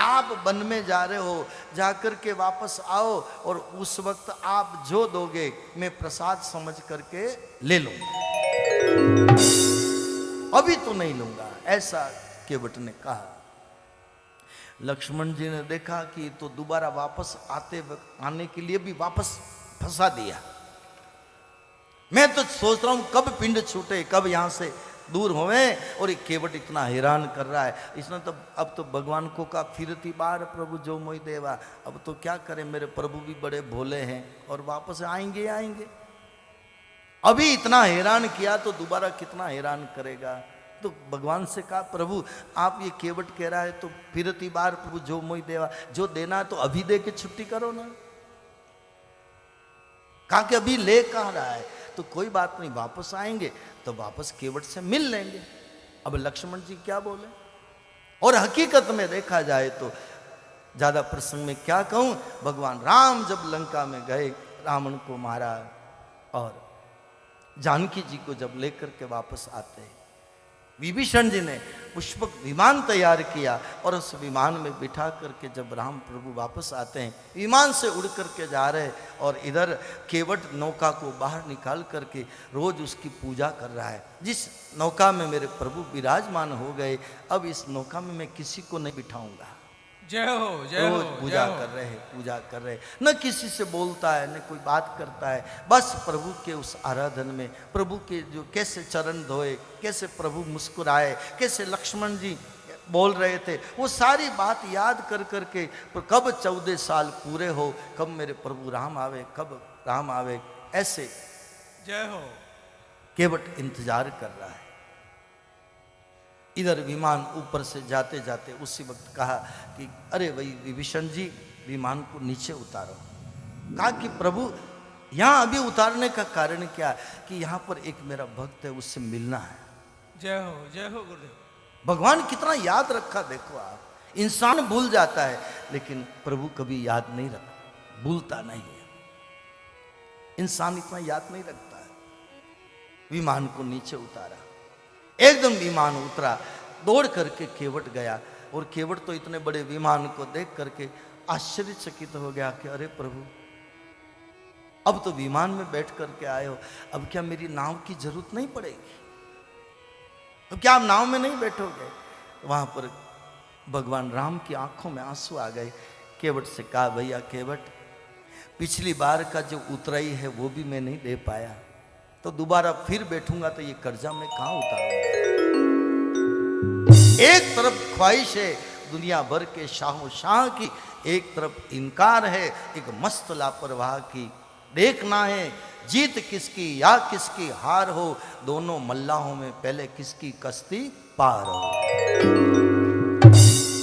आप वन में जा रहे हो, जाकर के वापस आओ और उस वक्त आप जो दोगे मैं प्रसाद समझ करके ले लूंगा, अभी तो नहीं लूंगा, ऐसा केवट ने कहा। लक्ष्मण जी ने देखा कि तो दोबारा वापस आने के लिए भी वापस फंसा दिया। मैं तो सोच रहा हूं कब पिंड छूटे, कब यहां से दूर होवे, और ये केवट इतना हैरान कर रहा है। इसने तो अब तो भगवान को कहा फिरती बार प्रभु जो मोहि देवा, अब तो क्या करें, मेरे प्रभु भी बड़े भोले हैं और वापस आएंगे आएंगे। अभी इतना हैरान किया तो दोबारा कितना हैरान करेगा। तो भगवान से कहा प्रभु आप ये केवट कह रहा है तो फिरती बार प्रभु जो मोहि देवा, जो देना है तो अभी दे के छुट्टी करो ना। कहा कि अभी ले कहाँ रहा है, तो कोई बात नहीं वापस आएंगे तो वापस केवट से मिल लेंगे। अब लक्ष्मण जी क्या बोले, और हकीकत में देखा जाए तो ज्यादा प्रसंग में क्या कहूं, भगवान राम जब लंका में गए, रावण को मारा और जानकी जी को जब लेकर के वापस आते हैं, विभीषण जी ने पुष्पक विमान तैयार किया और उस विमान में बिठा करके जब राम प्रभु वापस आते हैं, विमान से उड़ करके जा रहे और इधर केवट नौका को बाहर निकाल करके रोज उसकी पूजा कर रहा है। जिस नौका में मेरे प्रभु विराजमान हो गए, अब इस नौका में मैं किसी को नहीं बिठाऊंगा। जय हो जय हो रोज पूजा कर रहे हैं, पूजा कर रहे हैं, न किसी से बोलता है न कोई बात करता है, बस प्रभु के उस आराधन में, प्रभु के जो कैसे चरण धोए, कैसे प्रभु मुस्कुराए, कैसे लक्ष्मण जी बोल रहे थे, वो सारी बात याद कर करके कब 14 साल पूरे हो, कब मेरे प्रभु राम आवे, कब राम आवे, ऐसे जय हो केवट इंतजार कर रहा है। इधर विमान ऊपर से जाते जाते उसी वक्त कहा कि अरे भाई विभीषण जी विमान को नीचे उतारो। कहा कि प्रभु यहाँ अभी उतारने का कारण क्या है, कि यहाँ पर एक मेरा भक्त है उससे मिलना है। जय हो गुरुदेव। भगवान कितना याद रखा देखो आप, इंसान भूल जाता है लेकिन प्रभु कभी याद नहीं रखता, भूलता नहीं है, इंसान इतना याद नहीं रखता है। विमान को नीचे उतारा, एकदम विमान उतरा, दौड़ करके केवट गया और केवट तो इतने बड़े विमान को देख करके आश्चर्यचकित हो गया कि अरे प्रभु अब तो विमान में बैठ करके आए हो, अब क्या मेरी नाव की जरूरत नहीं पड़ेगी, तो क्या आप नाव में नहीं बैठोगे। वहां पर भगवान राम की आंखों में आंसू आ गए। केवट से कहा भैया केवट, पिछली बार का जो उतराई है वो भी मैं नहीं दे पाया, तो दोबारा फिर बैठूंगा तो ये कर्जा मैं कहां उतारूंगा। एक तरफ ख्वाहिश है दुनिया भर के शाहों शाह की, एक तरफ इनकार है एक मस्त लापरवाह की। देखना है जीत किसकी या किसकी हार हो, दोनों मल्लाहों में पहले किसकी कश्ती पार हो।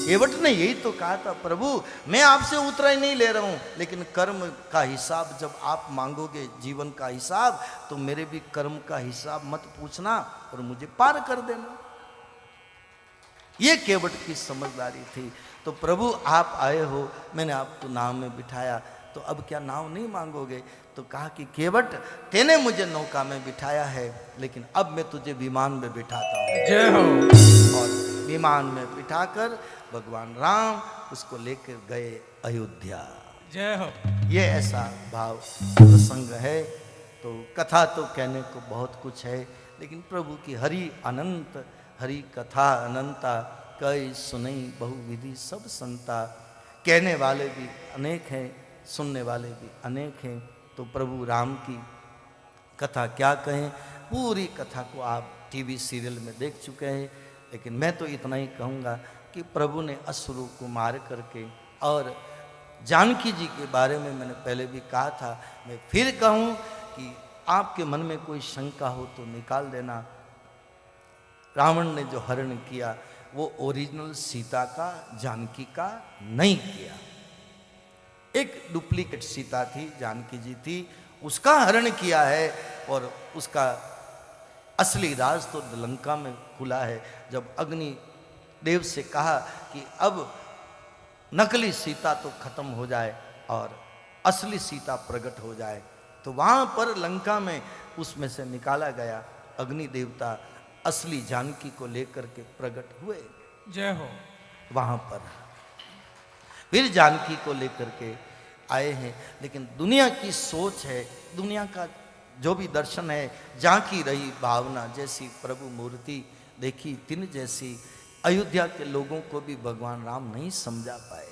केवट ने यही तो कहा था प्रभु मैं आपसे उतराई नहीं ले रहा हूं, लेकिन कर्म का हिसाब जब आप मांगोगे, जीवन का हिसाब, तो मेरे भी कर्म का हिसाब मत पूछना और मुझे पार कर देना। ये केवट की समझदारी थी। तो प्रभु आप आए हो, मैंने आपको नाव में बिठाया, तो अब क्या नाव नहीं मांगोगे। तो कहा कि केवट तेने मुझे नौका में बिठाया है, लेकिन अब मैं तुझे विमान में बिठाता हूँ। जय हो। और विमान में बिठाकर भगवान राम उसको लेकर गए अयोध्या। जय हो। ये ऐसा भाव प्रसंग है। तो कथा तो कहने को बहुत कुछ है, लेकिन प्रभु की हरि अनंत, हरि कथा अनंता, कई सुनई बहुविधि सब संता। कहने वाले भी अनेक हैं, सुनने वाले भी अनेक हैं। तो प्रभु राम की कथा क्या कहें, पूरी कथा को आप टीवी सीरियल में देख चुके हैं। लेकिन मैं तो इतना ही कहूँगा कि प्रभु ने असुरों को मार करके, और जानकी जी के बारे में मैंने पहले भी कहा था, मैं फिर कहूँ कि आपके मन में कोई शंका हो तो निकाल देना। रावण ने जो हरण किया वो ओरिजिनल सीता का, जानकी का नहीं किया। एक डुप्लीकेट सीता थी, जानकी जी थी, उसका हरण किया है। और उसका असली राज तो लंका में खुला है। जब अग्नि देव से कहा कि अब नकली सीता तो खत्म हो जाए और असली सीता प्रकट हो जाए, तो वहां पर लंका में उसमें से निकाला गया अग्नि देवता, असली जानकी को लेकर के प्रकट हुए जय हो। वहां पर। फिर जानकी को लेकर के आए हैं। लेकिन दुनिया की सोच है, दुनिया का जो भी दर्शन है, झांकी रही भावना, जैसी प्रभु मूर्ति देखी तिन जैसी, अयोध्या के लोगों को भी भगवान राम नहीं समझा पाए।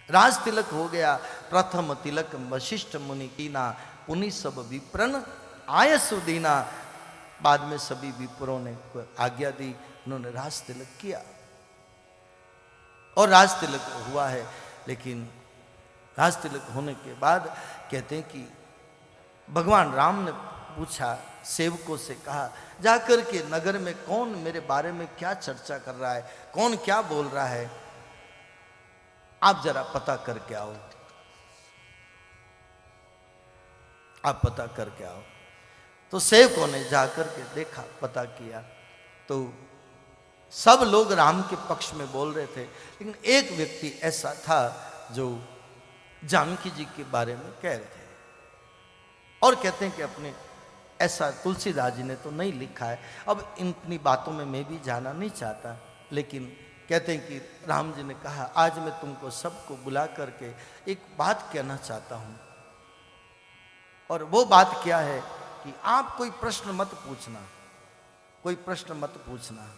राज तिलक हो गया, प्रथम तिलक वशिष्ठ मुनि कीना, पुनि सब विप्रन आय सुदीना। बाद में सभी विप्रों ने आज्ञा दी, उन्होंने राज तिलक किया और राज तिलक हुआ है। लेकिन राज तिलक होने के बाद कहते हैं कि भगवान राम ने पूछा, सेवकों से कहा, जाकर के नगर में कौन मेरे बारे में क्या चर्चा कर रहा है, कौन क्या बोल रहा है, आप जरा पता करके आओ, आप पता करके आओ। तो सेवकों ने जाकर के देखा, पता किया, तो सब लोग राम के पक्ष में बोल रहे थे, लेकिन एक व्यक्ति ऐसा था जो जानकी जी के बारे में कह रहे थे। और कहते हैं कि अपने ऐसा तुलसीदास जी ने तो नहीं लिखा है, अब इतनी बातों में मैं भी जाना नहीं चाहता, लेकिन कहते हैं कि राम जी ने कहा, आज मैं तुमको सबको बुला करके एक बात कहना चाहता हूं, और वो बात क्या है कि आप कोई प्रश्न मत पूछना, कोई प्रश्न मत पूछना।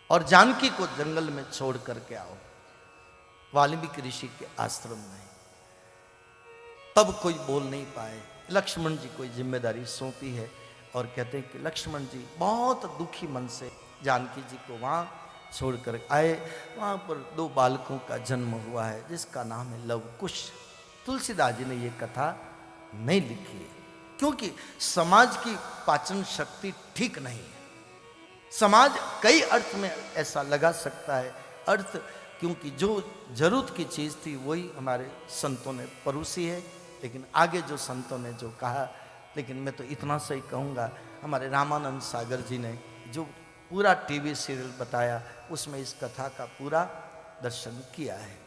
और जानकी को जंगल में छोड़ करके आओ, वाल्मीकि ऋषि के आश्रम में। तब कोई बोल नहीं पाए। लक्ष्मण जी को जिम्मेदारी सौंपी है, और कहते हैं कि लक्ष्मण जी बहुत दुखी मन से जानकी जी को वहां छोड़कर आए। वहां पर दो बालकों का जन्म हुआ है, जिसका नाम है लव कुश। तुलसीदास जी ने ये कथा नहीं लिखी है, क्योंकि समाज की पाचन शक्ति ठीक नहीं है। समाज कई अर्थ में ऐसा लगा सकता है अर्थ, क्योंकि जो जरूरत की चीज़ थी वही हमारे संतों ने परोसी है, लेकिन आगे जो संतों ने जो कहा, लेकिन मैं तो इतना सही कहूँगा, हमारे रामानंद सागर जी ने जो पूरा टीवी सीरियल बताया, उसमें इस कथा का पूरा दर्शन किया है।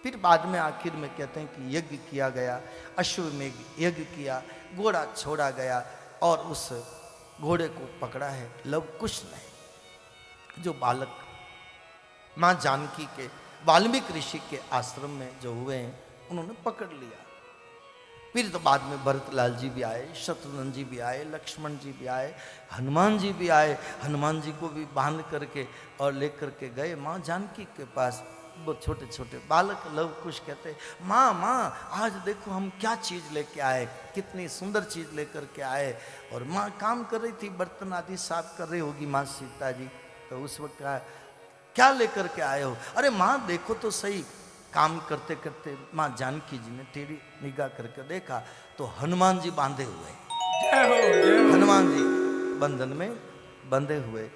फिर बाद में आखिर में कहते हैं कि यज्ञ किया गया, अश्वमेघ यज्ञ किया, घोड़ा छोड़ा गया, और उस घोड़े को पकड़ा है लव कुश ने। जो बालक माँ जानकी के वाल्मीकि ऋषि के आश्रम में जो हुए हैं, उन्होंने पकड़ लिया। फिर तो बाद में भरतलाल जी भी आए, शत्रुघ्न जी भी आए, लक्ष्मण जी भी आए, हनुमान जी भी आए। हनुमान जी को भी बांध करके और लेकर के गए माँ जानकी के पास। वो छोटे छोटे बालक लव कुश कहते, माँ माँ आज देखो हम क्या चीज़ लेके आए, कितनी सुंदर चीज़ लेकर के आए। और माँ काम कर रही थी, बर्तन आदि साफ कर रही होगी माँ सीता जी। तो उस वक्त कहा, क्या लेकर के आए हो? अरे माँ देखो तो सही। काम करते करते माँ जानकी जी ने टेढ़ी निगाह करके देखा, तो हनुमान जी बांधे हुए। जय हो, जय हो। हनुमान जी बंधन में बंधे हुए।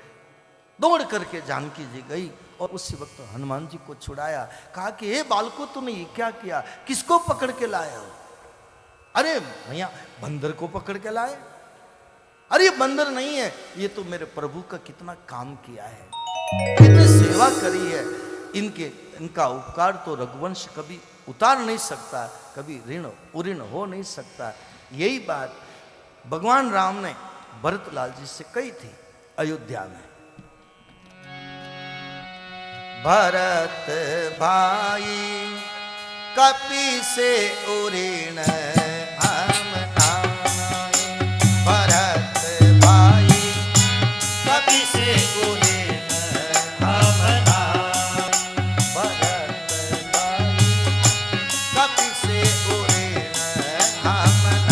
दौड़ करके जानकी जी गई और उसी वक्त हनुमान जी को छुड़ाया। कहा कि हे बालको, तुमने ये क्या किया, किसको पकड़ के लाए हो? अरे भैया, बंदर को पकड़ के लाए। अरे ये बंदर नहीं है, ये तो मेरे प्रभु का कितना काम किया है, कितनी सेवा करी है। इनका उपकार तो रघुवंश कभी उतार नहीं सकता, कभी ऋण उऋण हो नहीं सकता। यही बात भगवान राम ने भरतलाल जी से कही थी अयोध्या में। भरत भाई कपि से उऋण हम नाई, भरत भाई कपि से उऋण हम नाई, भरत भाई कपि से उऋण हम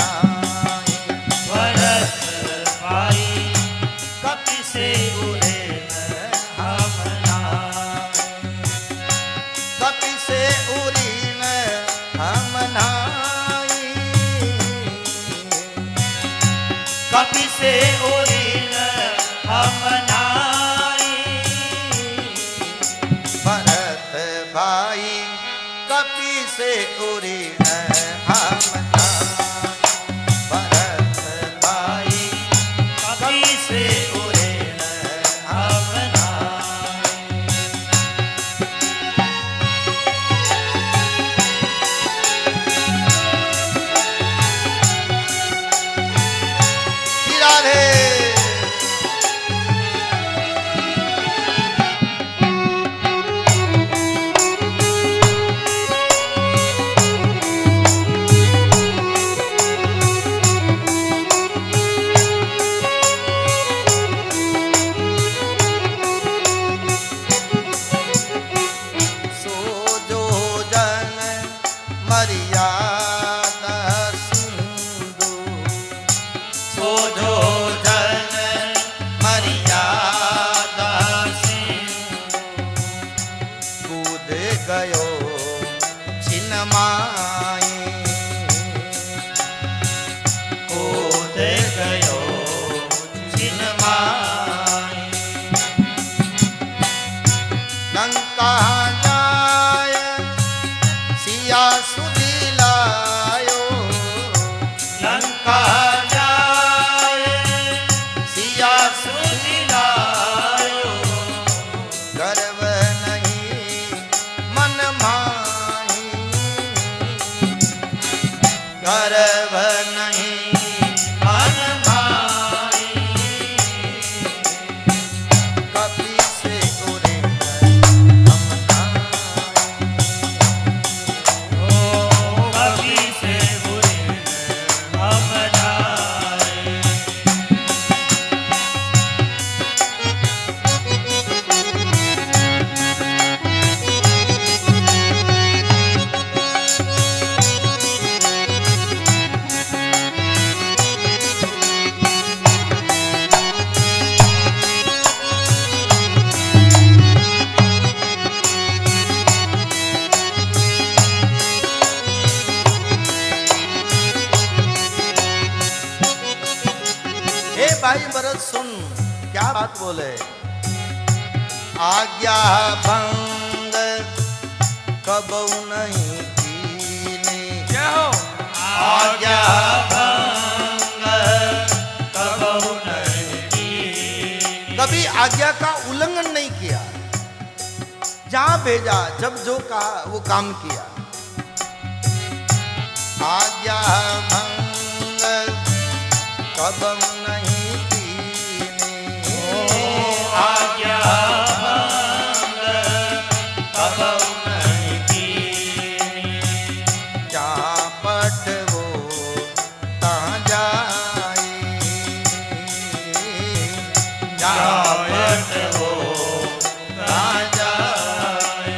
कपि से उरिन हम नाई। भरत भाई कपि से उरिन हम नाई। भरत भाई कपि से उरिन हम नाई। राधे सो जो जन मर्यादा सिंधु। सो जो जन मर्यादा सिंधु। कूद गयो छिन्नमाई। कूद गयो छिन्नमाई। लंका जाय सिया सुदिलायो। लंका जाय सिया सुदिलायो। गर्व नहीं मन माही। गर्व नहीं मन माही। कपि से उरिन हम नाई। कपि से उरिन हम नाई। हे भाई भरत सुन, क्या बात बोले। आज्ञा भंग कबहु नहीं कीनी। जय हो। आज्ञा भंग कबहु नहीं कीनी। कभी आज्ञा का उल्लंघन नहीं किया। जहां भेजा जब जो कहा वो काम किया। आज्ञा भंग कबहु नहीं कीनी। आज्ञा भंग कबहु नहीं कीनी। जहाँ पट वो तहाँ जाई। जहाँ पट हो तहाँ जाए।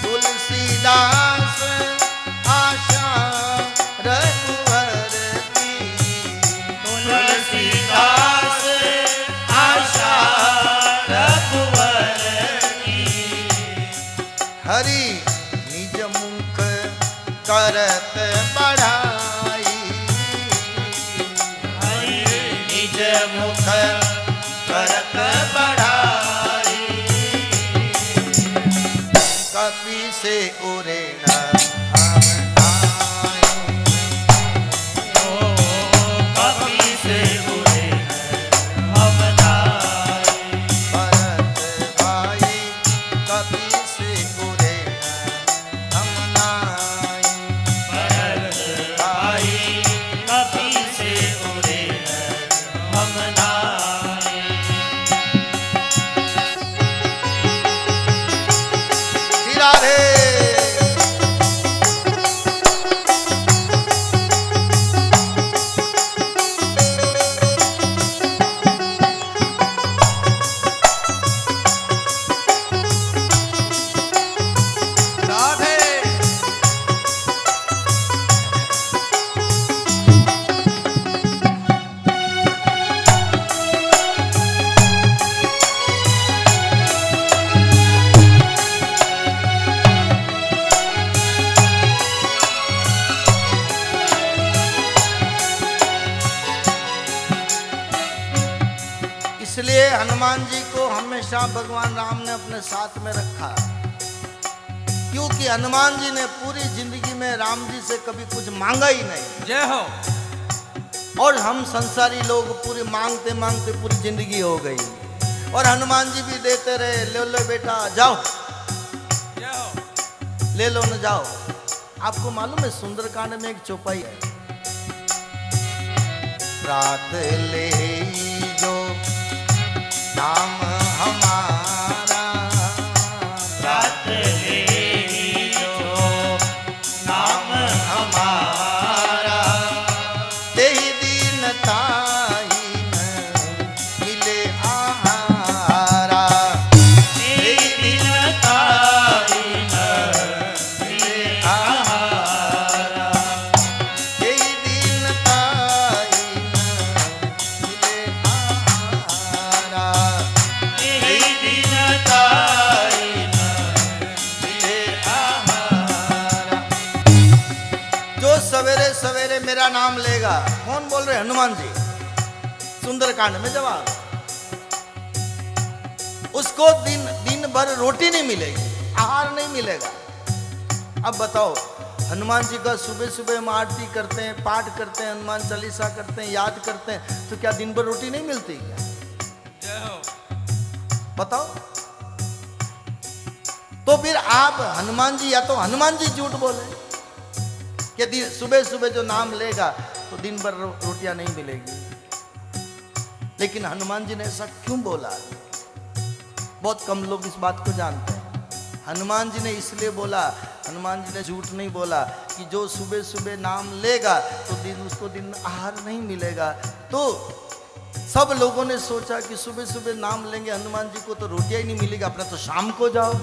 तुलसीदास आशा रघुवर की। तुलसीदास आशा रघुवर की। हरि निज मुख करत बढ़ाई। हरि निज मुख करत बढ़ाई। कपि से उरिन हम नाई। कपि से उरिन हम नाई। भरत भाई कपि से उरिन हम नाई। भरत भाई कपि से उरिन हम नाई। राधे इसलिए हनुमान जी को हमेशा भगवान राम ने अपने साथ में रखा, क्योंकि हनुमान जी ने पूरी जिंदगी में राम जी से कभी कुछ मांगा ही नहीं। जय हो। और हम संसारी लोग पूरी मांगते मांगते पूरी जिंदगी हो गई, और हनुमान जी भी देते रहे, ले लो बेटा जाओ, जय हो। ले लो न जाओ। आपको मालूम है सुंदरकांड में एक चौपाई है, रात ले जो नाम हमारा, रात ले जो नाम हमारा, तेहि दीन ताहि न मिले आहारा, तेरी दिन ताई न मिले आहारा, तेहि दीन ताहि न मिले आहारा, तेरी दिन ताई न मिले आहारा। जो सवेरे सवेरे मेरा नाम लेगा, कौन बोल रहे? हनुमान जी। सुंदरकांड में जवाब, उसको दिन भर रोटी नहीं मिलेगी, आहार नहीं मिलेगा। अब बताओ, हनुमान जी का सुबह सुबह हम आरती करते हैं, पाठ करते हैं, हनुमान चालीसा करते हैं, याद करते हैं, तो क्या दिन भर रोटी नहीं मिलती क्या? जय हो। बताओ। तो फिर आप हनुमान जी, या तो हनुमान जी झूठ बोले कि सुबह सुबह जो नाम लेगा तो दिन भर रोटियां नहीं मिलेगी, लेकिन हनुमान जी ने ऐसा क्यों बोला? बहुत कम लोग इस बात को जानते हैं। हनुमान जी ने इसलिए बोला, हनुमान जी ने झूठ नहीं बोला कि जो सुबह सुबह नाम लेगा तो उसको दिन आहार नहीं मिलेगा। तो सब लोगों ने सोचा कि सुबह सुबह नाम लेंगे हनुमान जी को तो रोटियां ही नहीं मिलेगी, अपना तो शाम को जाओ।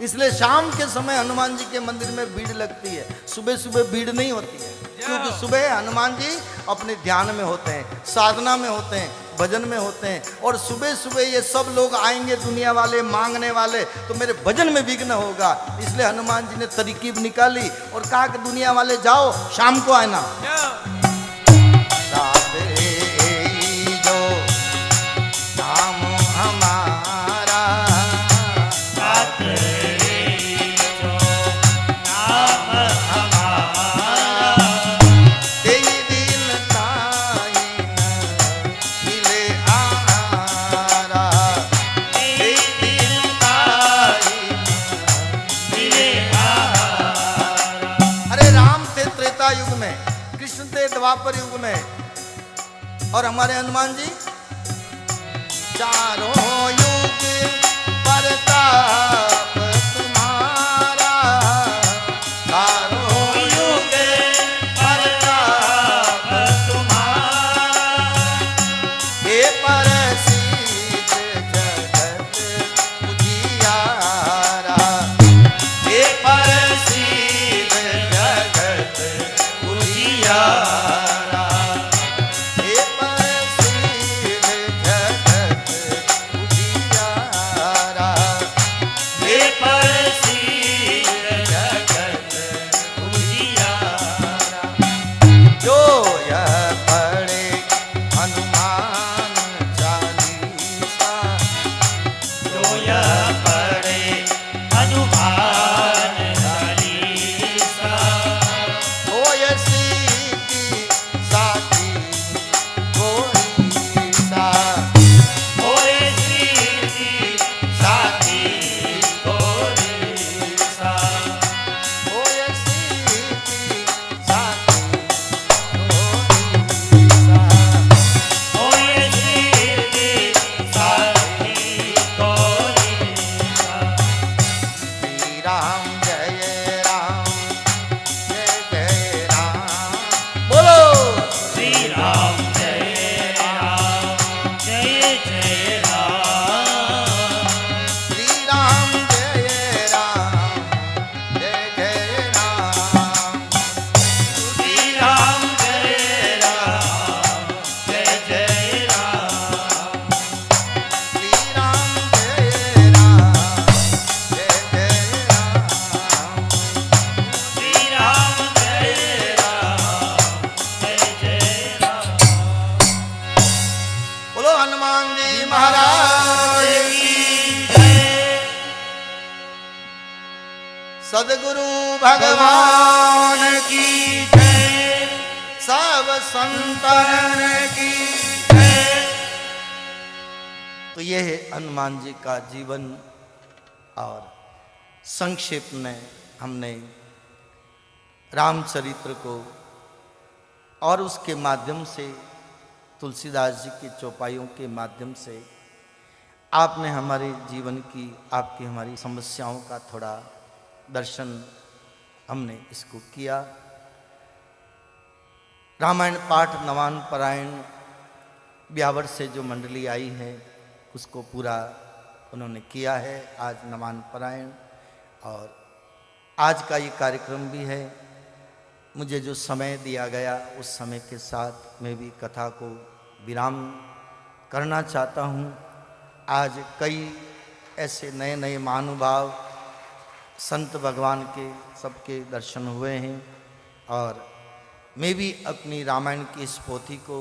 इसलिए शाम के समय हनुमान जी के मंदिर में भीड़ लगती है, सुबह सुबह भीड़ नहीं होती है, क्योंकि सुबह हनुमान जी अपने ध्यान में होते हैं, साधना में होते हैं, भजन में होते हैं। और सुबह सुबह ये सब लोग आएंगे, दुनिया वाले, मांगने वाले, तो मेरे भजन में विघ्न होगा। इसलिए हनुमान जी ने तरकीब निकाली और कहा कि दुनिया वाले जाओ, शाम को आना। जय हो। जो नाम हमारा, रात ले जो नाम हमारा, तेहि दीन ताहि न मिले आहारा, तेरी दिन ताई न मिले आहारा। अरे राम थे त्रेता युग में, कृष्ण थे द्वापर युग में, और हमारे हनुमान जी चारों युग प्रताप तुम्हारा, चारों युग प्रताप तुम्हारा, हे प्रसिद्ध जगत उजियारा, हे प्रसिद्ध जगत उजियारा, हे प्रसिद्ध जगत उजियारा, हे सदगुरु भगवान की जय, सब संतन की जय। तो यह है हनुमान जी का जीवन और संक्षेप में हमने रामचरित्र को और उसके माध्यम से तुलसीदास जी की चौपाइयों के माध्यम से आपने हमारे जीवन की, आपकी हमारी समस्याओं का थोड़ा दर्शन हमने इसको किया। रामायण पाठ नवान पारायण ब्यावर से जो मंडली आई है उसको पूरा उन्होंने किया है। आज नवान पारायण और आज का ये कार्यक्रम भी है। मुझे जो समय दिया गया उस समय के साथ मैं भी कथा को विराम करना चाहता हूँ। आज कई ऐसे नए नए महानुभाव संत भगवान के सबके दर्शन हुए हैं और मैं भी अपनी रामायण की इस पोथी को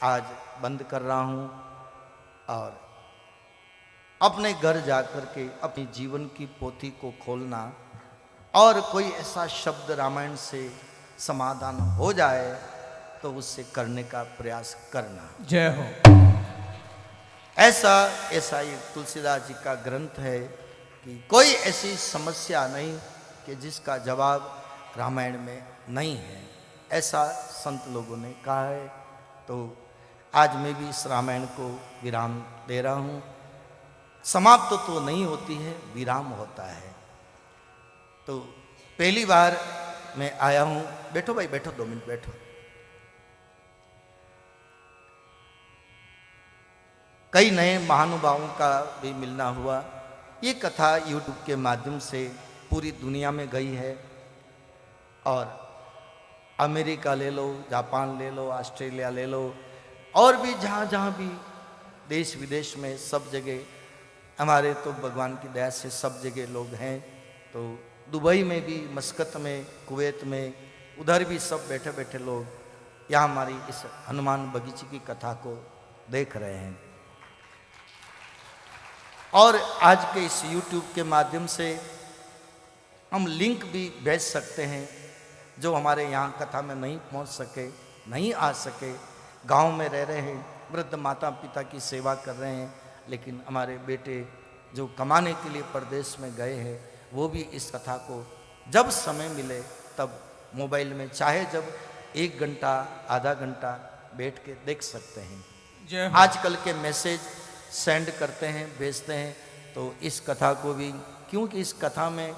आज बंद कर रहा हूँ और अपने घर जाकर के अपने जीवन की पोथी को खोलना और कोई ऐसा शब्द रामायण से समाधान हो जाए तो उससे करने का प्रयास करना। जय हो। ऐसा ये तुलसीदास जी का ग्रंथ है कि कोई ऐसी समस्या नहीं कि जिसका जवाब रामायण में नहीं है, ऐसा संत लोगों ने कहा है। तो आज मैं भी इस रामायण को विराम दे रहा हूँ। समाप्त तो नहीं होती है, विराम होता है। तो पहली बार मैं आया हूँ। बैठो भाई, बैठो, 2 मिनट बैठो। कई नए महानुभावों का भी मिलना हुआ। ये कथा YouTube के माध्यम से पूरी दुनिया में गई है और अमेरिका ले लो, जापान ले लो, ऑस्ट्रेलिया ले लो और भी जहाँ जहाँ भी देश विदेश में सब जगह हमारे तो भगवान की दया से सब जगह लोग हैं। तो दुबई में भी, मस्कत में, कुवैत में, उधर भी सब बैठे बैठे लोग यहाँ हमारी इस हनुमान बगीचे की कथा को देख रहे हैं। और आज के इस YouTube के माध्यम से हम लिंक भी भेज सकते हैं। जो हमारे यहाँ कथा में नहीं पहुँच सके, नहीं आ सके, गांव में रह रहे हैं, वृद्ध माता पिता की सेवा कर रहे हैं, लेकिन हमारे बेटे जो कमाने के लिए परदेश में गए हैं वो भी इस कथा को जब समय मिले तब मोबाइल में चाहे जब 1 घंटा आधा घंटा बैठ के देख सकते हैं। जय हो। आजकल के मैसेज सेंड करते हैं, भेजते हैं। तो इस कथा को भी, क्योंकि इस कथा में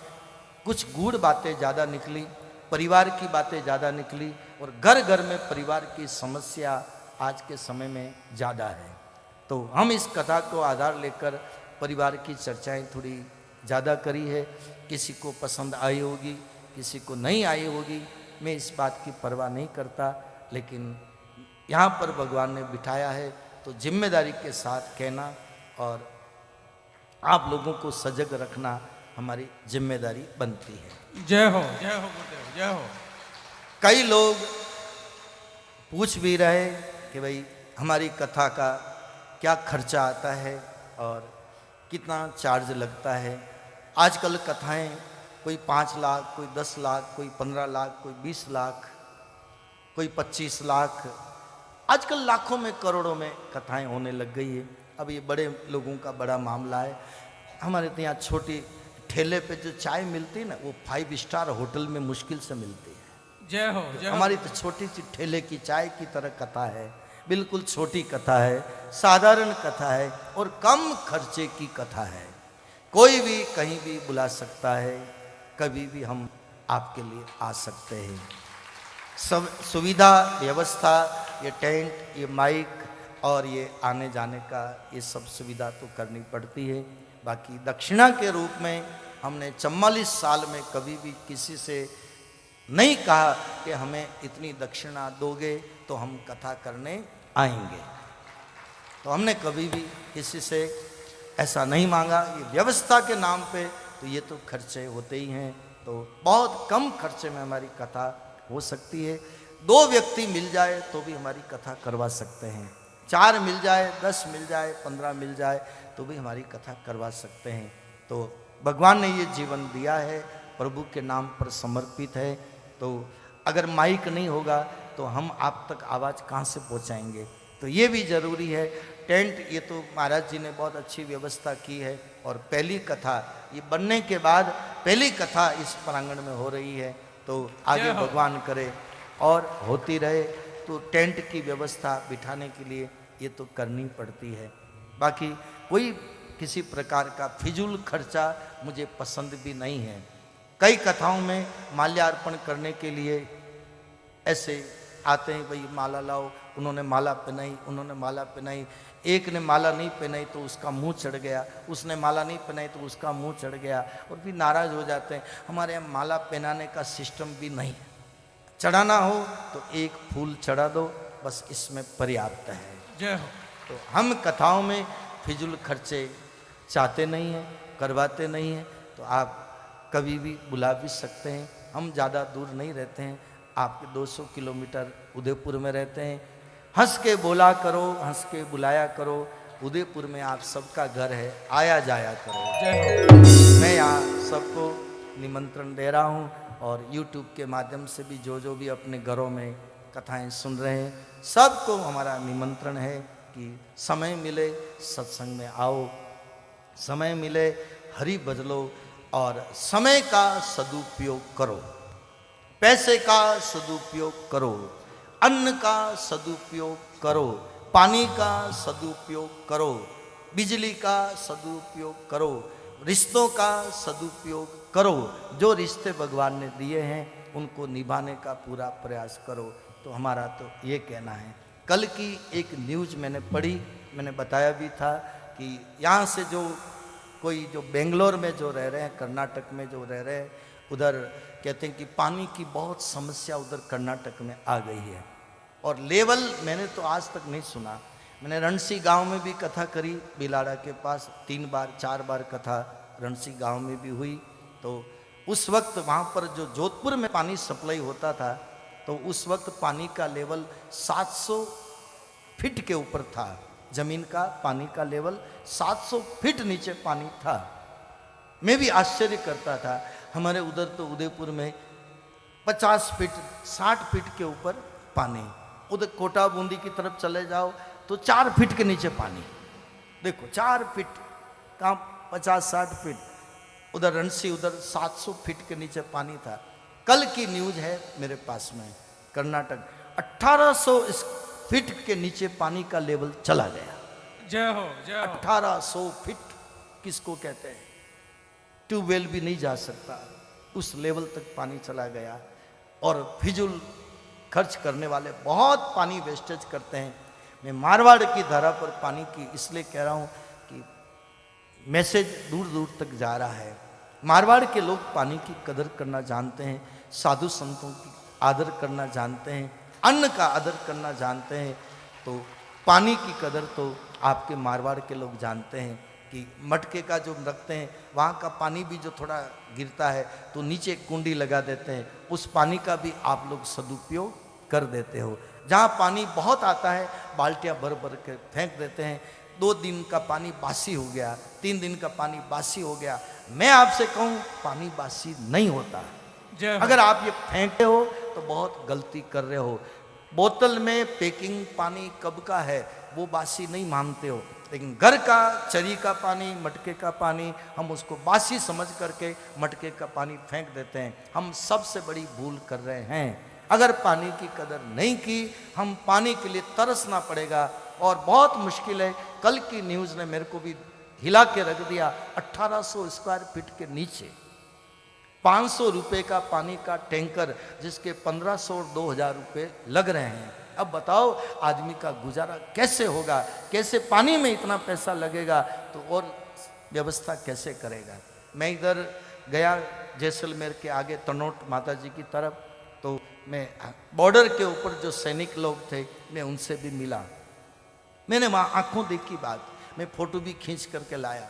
कुछ गूढ़ बातें ज़्यादा निकली, परिवार की बातें ज़्यादा निकली और घर घर में परिवार की समस्या आज के समय में ज़्यादा है। तो हम इस कथा को आधार लेकर परिवार की चर्चाएं थोड़ी ज़्यादा करी है। किसी को पसंद आई होगी, किसी को नहीं आई होगी, मैं इस बात की परवाह नहीं करता। लेकिन यहाँ पर भगवान ने बिठाया है तो जिम्मेदारी के साथ कहना और आप लोगों को सजग रखना हमारी जिम्मेदारी बनती है। जय हो। जय हो गुरुदेव, जय हो। कई लोग पूछ भी रहे कि भाई हमारी कथा का क्या खर्चा आता है और कितना चार्ज लगता है। आजकल कथाएं कोई 5 लाख, कोई 10 लाख, कोई 15 लाख, कोई 20 लाख, कोई 25 लाख, आजकल लाखों में करोड़ों में कथाएं होने लग गई है। अब ये बड़े लोगों का बड़ा मामला है। हमारे तो यहाँ छोटी ठेले पे जो चाय मिलती है ना, वो 5 स्टार होटल में मुश्किल से मिलती है। जय हो। जय हो। हमारी तो छोटी सी ठेले की चाय की तरह कथा है, बिल्कुल छोटी कथा है, साधारण कथा है और कम खर्चे की कथा है। कोई भी कहीं भी बुला सकता है, कभी भी हम आपके लिए आ सकते हैं। सब सुविधा व्यवस्था, ये टेंट, ये माइक और ये आने जाने का, ये सब सुविधा तो करनी पड़ती है। बाकी दक्षिणा के रूप में हमने 44 साल में कभी भी किसी से नहीं कहा कि हमें इतनी दक्षिणा दोगे तो हम कथा करने आएंगे। तो हमने कभी भी किसी से ऐसा नहीं मांगा। ये व्यवस्था के नाम पे तो ये तो खर्चे होते ही हैं। तो बहुत कम खर्चे में हमारी कथा हो सकती है। 2 व्यक्ति मिल जाए तो भी हमारी कथा करवा सकते हैं। 4 मिल जाए, 10 मिल जाए, 15 मिल जाए तो भी हमारी कथा करवा सकते हैं। तो भगवान ने ये जीवन दिया है प्रभु के नाम पर समर्पित है। तो अगर माइक नहीं होगा तो हम आप तक आवाज़ कहाँ से पहुँचाएंगे? तो ये भी जरूरी है। टेंट ये तो महाराज जी ने बहुत अच्छी व्यवस्था की है। और पहली कथा ये बनने के बाद पहली कथा इस प्रांगण में हो रही है। तो आगे जय हो। भगवान करे और होती रहे। तो टेंट की व्यवस्था बिठाने के लिए ये तो करनी पड़ती है। बाकी कोई किसी प्रकार का फिजूल खर्चा मुझे पसंद भी नहीं है। कई कथाओं में माल्यार्पण करने के लिए ऐसे आते हैं, भाई माला लाओ, उन्होंने माला पहनाई, उन्होंने माला पहनाई, एक ने माला नहीं पहनाई तो उसका मुंह चढ़ गया, उसने माला नहीं पहनाई तो उसका मुंह चढ़ गया, और फिर नाराज हो जाते हैं। हमारे यहाँ माला पहनाने का सिस्टम भी नहीं है। चढ़ाना हो तो एक फूल चढ़ा दो, बस इसमें पर्याप्त है। जय हो। तो हम कथाओं में फिजूल खर्चे चाहते नहीं हैं, करवाते नहीं हैं। तो आप कभी भी बुला भी सकते हैं। हम ज़्यादा दूर नहीं रहते हैं, आपके 200 किलोमीटर उदयपुर में रहते हैं। हंस के बोला करो, हंस के बुलाया करो। उदयपुर में आप सबका घर है, आया जाया करो। जय हो। मैं यहाँ सबको निमंत्रण दे रहा हूँ, और YouTube के माध्यम से भी जो भी अपने घरों में कथाएं सुन रहे हैं, सबको हमारा निमंत्रण है कि समय मिले सत्संग में आओ, समय मिले हरि बदलो, और समय का सदुपयोग करो, पैसे का सदुपयोग करो, अन्न का सदुपयोग करो, पानी का सदुपयोग करो, बिजली का सदुपयोग करो, रिश्तों का सदुपयोग करो। जो रिश्ते भगवान ने दिए हैं उनको निभाने का पूरा प्रयास करो। तो हमारा तो ये कहना है। कल की एक न्यूज़ मैंने पढ़ी, मैंने बताया भी था कि यहाँ से जो कोई जो बेंगलोर में जो रह रहे हैं, कर्नाटक में जो रह रहे हैं, उधर कहते हैं कि पानी की बहुत समस्या उधर कर्नाटक में आ गई है। और लेवल मैंने तो आज तक नहीं सुना। मैंने रणसी गांव में भी कथा करी, बिलाड़ा के पास 3-4 बार कथा रणसी गांव में भी हुई। तो उस वक्त वहाँ पर जो जोधपुर में पानी सप्लाई होता था, तो उस वक्त पानी का लेवल 700 फीट के ऊपर था। जमीन का पानी का लेवल 700 फीट नीचे पानी था। मैं भी आश्चर्य करता था। हमारे उधर तो उदयपुर में 50 फीट 60 फीट के ऊपर पानी। उधर कोटा बूंदी की तरफ चले जाओ तो 4 फीट के नीचे पानी। देखो 4 फीट कहाँ 50-60 फीट, उधर रणसी उधर 700 फीट के नीचे पानी था। कल की न्यूज़ है मेरे पास में, कर्नाटक 1800 फीट के नीचे पानी का लेवल चला गया। जय हो। जय हो। 1800 फीट किसको कहते हैं? ट्यूबवेल भी नहीं जा सकता, उस लेवल तक पानी चला गया। और फिजूल खर्च करने वाले बहुत पानी वेस्टेज करते हैं। मैं मारवाड़ की धारा पर पानी की इसलिए कह रहा हूँ कि मैसेज दूर दूर तक जा रहा है। मारवाड़ के लोग पानी की कदर करना जानते हैं, साधु संतों की आदर करना जानते हैं, अन्न का आदर करना जानते हैं। तो पानी की कदर तो आपके मारवाड़ के लोग जानते हैं कि मटके का जो रखते हैं, वहाँ का पानी भी जो थोड़ा गिरता है तो नीचे कुंडी लगा देते हैं, उस पानी का भी आप लोग सदुपयोग कर देते हो। जहाँ पानी बहुत आता है बाल्टियाँ भर भर के फेंक देते हैं। 2 दिन का पानी बासी हो गया, 3 दिन का पानी बासी हो गया। मैं आपसे कहूँ पानी बासी नहीं होता। जय हो। अगर आप ये फेंकते हो तो बहुत गलती कर रहे हो। बोतल में पैकिंग पानी कब का है वो बासी नहीं मानते हो, लेकिन घर का चरी का पानी, मटके का पानी, हम उसको बासी समझ करके मटके का पानी फेंक देते हैं। हम सबसे बड़ी भूल कर रहे हैं। अगर पानी की कदर नहीं की, हम पानी के लिए तरसना पड़ेगा और बहुत मुश्किल है। कल की न्यूज़ ने मेरे को भी हिला के रख दिया। 1800 स्क्वायर फीट के नीचे 500 रुपये का पानी का टैंकर, जिसके 1500 और 2000 रुपये लग रहे हैं। अब बताओ आदमी का गुजारा कैसे होगा, कैसे पानी में इतना पैसा लगेगा, तो और व्यवस्था कैसे करेगा। मैं इधर गया जैसलमेर के आगे तनोट माता जी की तरफ, तो मैं बॉर्डर के ऊपर जो सैनिक लोग थे मैं उनसे भी मिला। मैंने वहाँ आंखों देखी बात, मैं फोटो भी खींच करके लाया।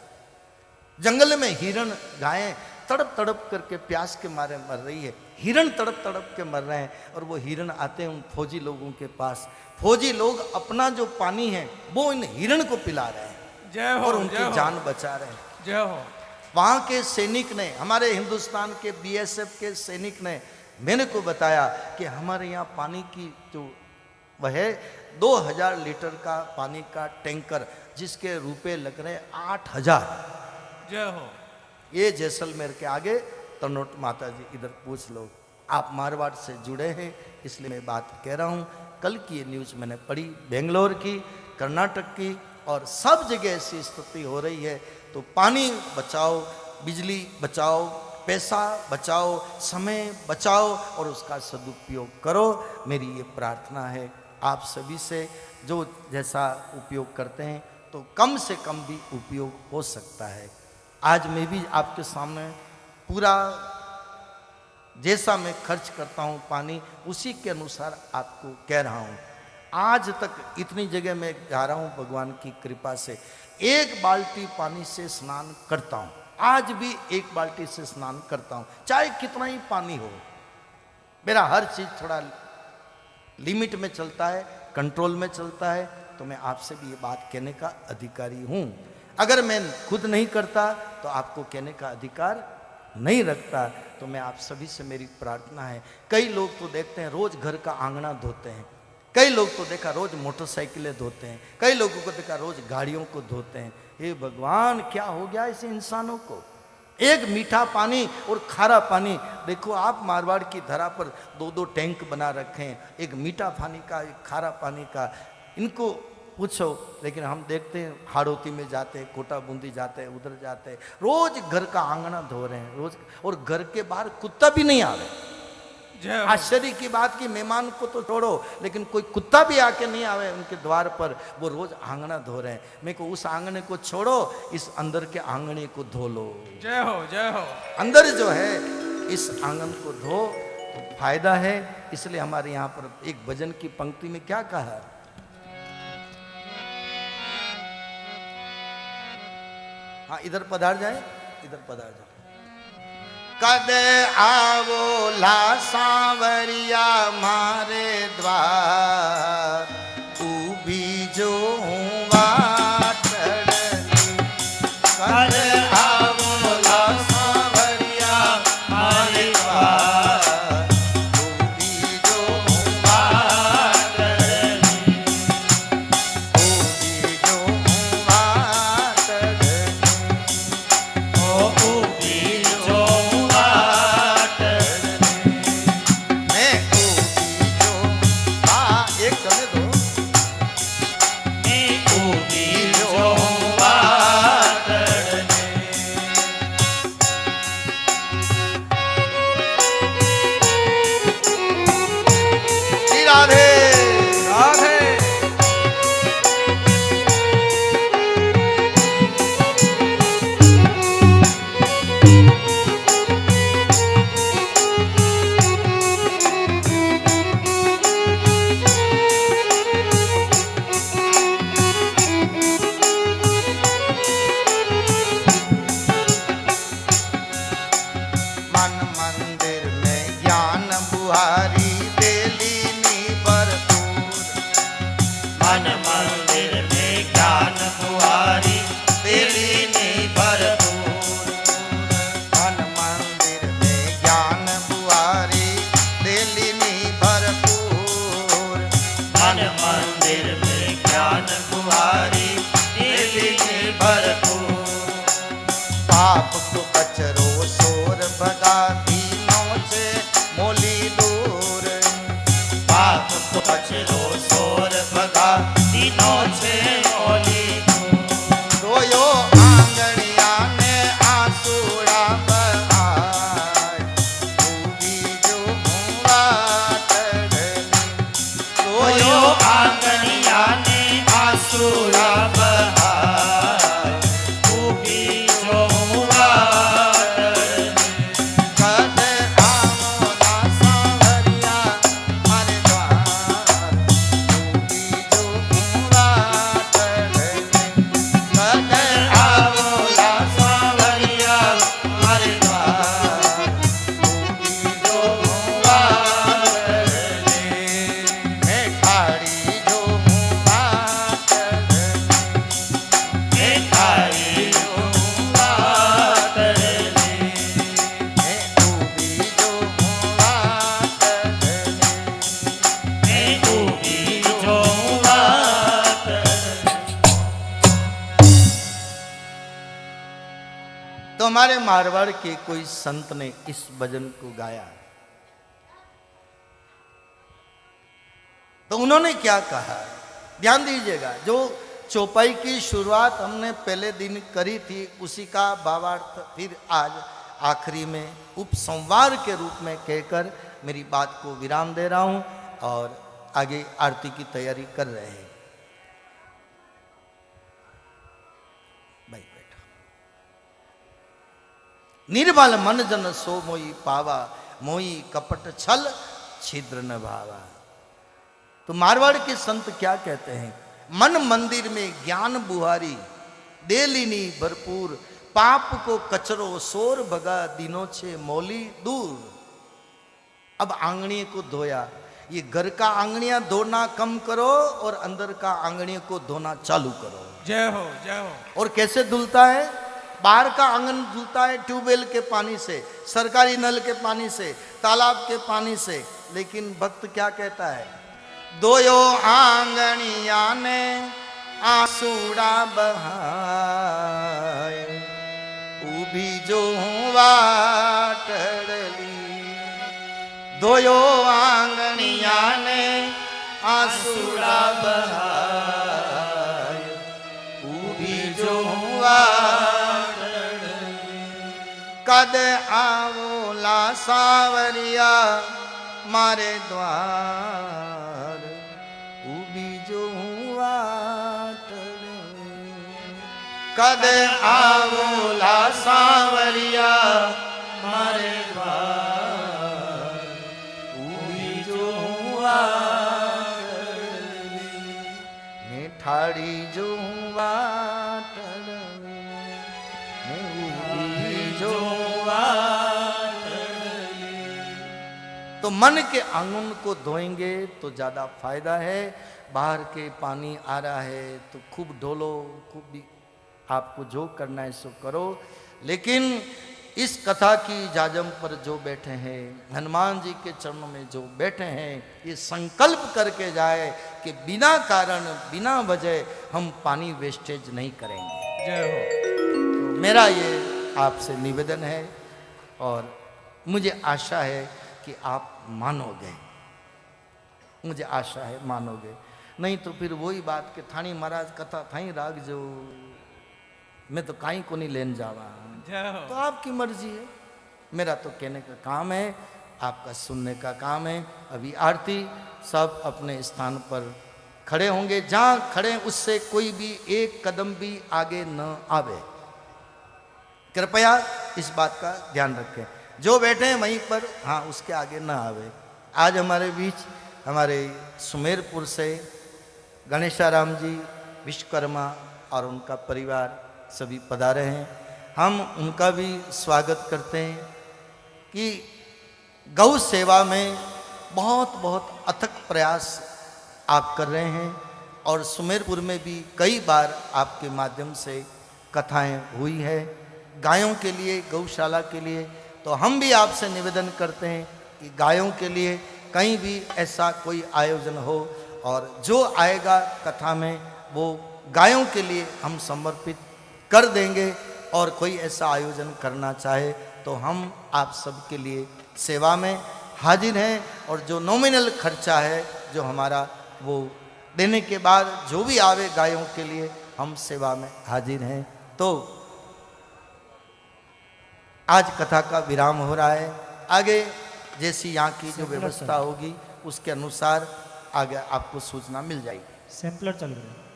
जंगल में हिरण गायें तड़प तड़प करके प्यास के मारे मर रही है, हिरण तड़प तड़प के मर रहे हैं। और वो हिरण आते हैं उन फौजी लोगों के पास, फौजी लोग अपना जो पानी है वो इन हिरण को पिला रहे हैं जय हो। और उनकी जय हो। जान बचा रहे हैं। जय हो। वहाँ के सैनिक ने, हमारे हिंदुस्तान के बीएसएफ के सैनिक ने मेरे को बताया कि हमारे यहाँ पानी की जो वह है 2000 लीटर का पानी का टैंकर, जिसके रुपए लग रहे 8000। जय हो। ये जैसलमेर के आगे तनोट माता जी, इधर पूछ लो। आप मारवाड़ से जुड़े हैं इसलिए मैं बात कह रहा हूँ। कल की ये न्यूज़ मैंने पढ़ी, बेंगलोर की, कर्नाटक की, और सब जगह ऐसी स्थिति हो रही है। तो पानी बचाओ, बिजली बचाओ, पैसा बचाओ, समय बचाओ और उसका सदुपयोग करो। मेरी ये प्रार्थना है आप सभी से, जो जैसा उपयोग करते हैं तो कम से कम भी उपयोग हो सकता है। आज मैं भी आपके सामने पूरा जैसा मैं खर्च करता हूँ पानी, उसी के अनुसार आपको कह रहा हूँ। आज तक इतनी जगह मैं जा रहा हूँ भगवान की कृपा से, 1 बाल्टी पानी से स्नान करता हूँ। आज भी 1 बाल्टी से स्नान करता हूँ, चाहे कितना ही पानी हो। मेरा हर चीज़ थोड़ा लिमिट में चलता है, कंट्रोल में चलता है। तो मैं आपसे भी ये बात कहने का अधिकारी हूँ। अगर मैं खुद नहीं करता तो आपको कहने का अधिकार नहीं रखता। तो मैं आप सभी से मेरी प्रार्थना है, कई लोग तो देखते हैं रोज घर का आंगना धोते हैं, कई लोग तो देखा रोज मोटरसाइकिलें धोते हैं, कई लोगों को देखा रोज गाड़ियों को धोते हैं। हे भगवान, क्या हो गया इस इंसानों को? एक मीठा पानी और खारा पानी। देखो आप मारवाड़ की धरा पर 2-2 टैंक बना रखे हैं, एक मीठा पानी का, एक खारा पानी का। इनको पूछो, लेकिन हम देखते हैं हाड़ौती में जाते हैं, कोटा बूंदी जाते हैं, उधर जाते हैं, रोज घर का आंगना धो रहे हैं रोज, और घर के बाहर कुत्ता भी नहीं आ रहे। आश्चर्य की बात कि मेहमान को तो छोड़ो, लेकिन कोई कुत्ता भी आके नहीं आवे उनके द्वार पर, वो रोज आंगना धो रहे हैं। मेरे को उस आंगने को छोड़ो, इस अंदर के आंगने को धो लो। जय हो, जय हो। अंदर जो है इस आंगन को धो तो फायदा है। इसलिए हमारे यहाँ पर एक भजन की पंक्ति में क्या कहा है, हाँ इधर पधार जाए, इधर पधार जाए। कद आवो ला सांवरिया मारे द्वार, उभी जो वाटड़ी। कद आवो ला सांवरिया मारे द्वार, उभी जो वाटड़ी, उभी जो वाटड़ी, ओ उभी जो पाप को कचरो शोर भगा दीनों से मोली दूर, पाप को कचरो शोर भगा दीनों से मोली दूर। रोयो आंगड़िया ने आंसुड़ा बहाय, उभी जो वाटड़ी। रोयो आंगड़िया ने आंसुड़ा बहाय, खाड़ी हमारे मारवाड़ के कोई संत ने इस भजन को गाया, तो उन्होंने क्या कहा, ध्यान दीजिएगा। जो चौपाई की शुरुआत हमने पहले दिन करी थी, उसी का भावार्थ फिर आज आखिरी में उपसंहार के रूप में कहकर मेरी बात को विराम दे रहा हूं और आगे आरती की तैयारी कर रहे हैं। भाई बैठो। निर्मल मन जन सो मोई पावा, मोई कपट छल छिद्र न भावा। तो मारवाड़ के संत क्या कहते हैं, मन मंदिर में ज्ञान बुहारी, देलिनी भरपूर, पाप को कचरो सोर भगा, दिनों छे मौली दूर। अब आंगणी को धोया, ये घर का आंगणियां धोना कम करो और अंदर का आंगणियों को धोना चालू करो। जय हो, जय हो। और कैसे धुलता है, बाहर का आंगन धुलता है ट्यूबवेल के पानी से, सरकारी नल के पानी से, तालाब के पानी से, लेकिन भक्त क्या कहता है, दोयो आंगणिया ने आंसूड़ा बहाए, उभी जो वाटड़ली। दोयो आंगणिया ने आंसूड़ा बहाए, उभी जो वाटड़ली। कद आवोला सावरिया मारे द्वार, उभी जो वाटड़ली। कद आवोला सावरिया मारे द्वार, उभी जो वाटड़ली। ने ठाड़ी जो वाटड़ली, ने उभी जो वाटड़ली। तो मन के आंगन को धोएंगे तो ज्यादा फायदा है। बाहर के पानी आ रहा है तो खूब डोलो, खूब भी आपको जो करना है सो करो, लेकिन इस कथा की जाजम पर जो बैठे हैं, हनुमान जी के चरणों में जो बैठे हैं, ये संकल्प करके जाए कि बिना कारण बिना वजह हम पानी वेस्टेज नहीं करेंगे। जय हो। तो मेरा ये आपसे निवेदन है और मुझे आशा है कि आप मानोगे, मुझे आशा है मानोगे। नहीं तो फिर वही बात कि थानी महाराज कथा थाई राग जो, मैं तो काई को नहीं लेन जावा। जय हो। तो आपकी मर्जी है, मेरा तो कहने का काम है, आपका सुनने का काम है। अभी आरती सब अपने स्थान पर खड़े होंगे, जहाँ खड़े उससे कोई भी एक कदम भी आगे न आवे, कृपया इस बात का ध्यान रखें। जो बैठे हैं वहीं पर, हाँ उसके आगे न आवे। आज हमारे बीच हमारे सुमेरपुर से गणेशाराम जी विश्वकर्मा और उनका परिवार सभी पधारे हैं। हम उनका भी स्वागत करते हैं कि गौ सेवा में बहुत बहुत अथक प्रयास आप कर रहे हैं और सुमेरपुर में भी कई बार आपके माध्यम से कथाएं हुई है गायों के लिए, गौशाला के लिए। तो हम भी आपसे निवेदन करते हैं कि गायों के लिए कहीं भी ऐसा कोई आयोजन हो और जो आएगा कथा में वो गायों के लिए हम समर्पित कर देंगे। और कोई ऐसा आयोजन करना चाहे तो हम आप सबके लिए सेवा में हाजिर हैं और जो नॉमिनल खर्चा है जो हमारा, वो देने के बाद जो भी आवे गायों के लिए हम सेवा में हाजिर हैं। तो आज कथा का विराम हो रहा है, आगे जैसी यहाँ की जो व्यवस्था होगी उसके अनुसार आगे आपको सूचना मिल जाएगी। सैंपलर चल रहा है।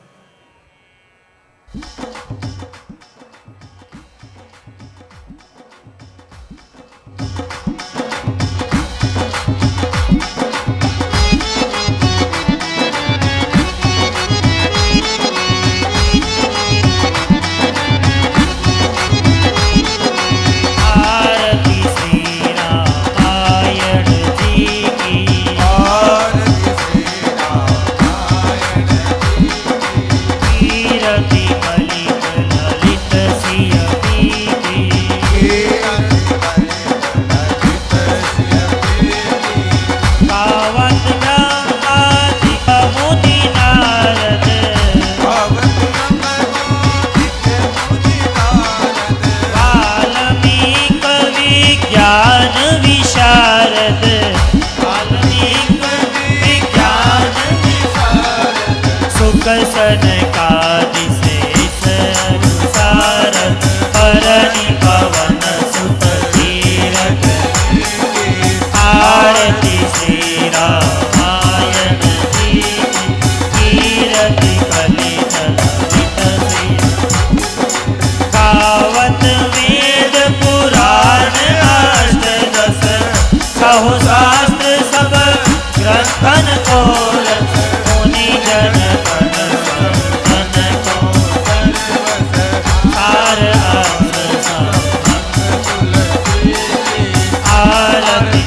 कीरति कलिक सनकादि शेष अनुसारथ हरनि पवन सुत तीरथ आरती श्री रामायण जी कीरति कलित ललित श्री गावत वेद पुराण अष्ट दस सहु शास्त्र सब ग्रंथन को रस मुनि जन कन संतन को सार अर्थ आरती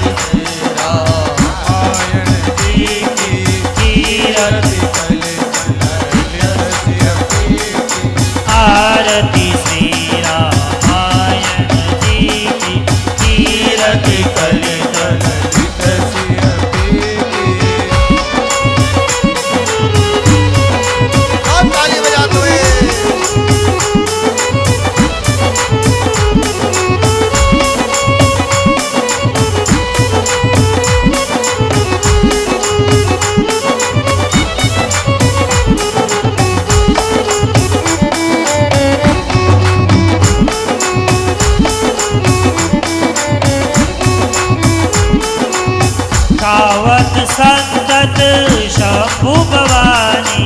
आरती श्री रामायण जी की कीरति कलित और ताली बजा दो गावत संतत शंभु भवानी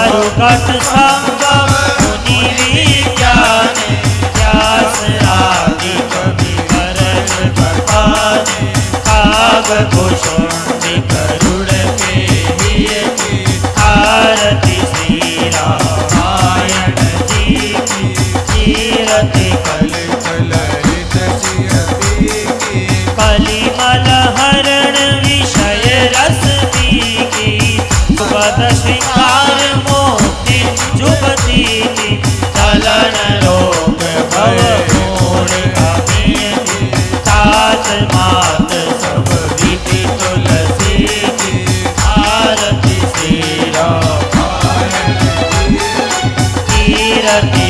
अरुघट संभव मुनि विज्ञानी व्यास आदि कवि भरत बखानी काग कुशुंडी गरुड़ के आरती श्री रामायण जी की कीरति कलिमल हरण विषय रस की सुबद श्रृंगार मोक्ति जुबती की चलन रोग भव मोर अभियति तात मात सब विधि तुलसी की आरती श्री रामायण कीरति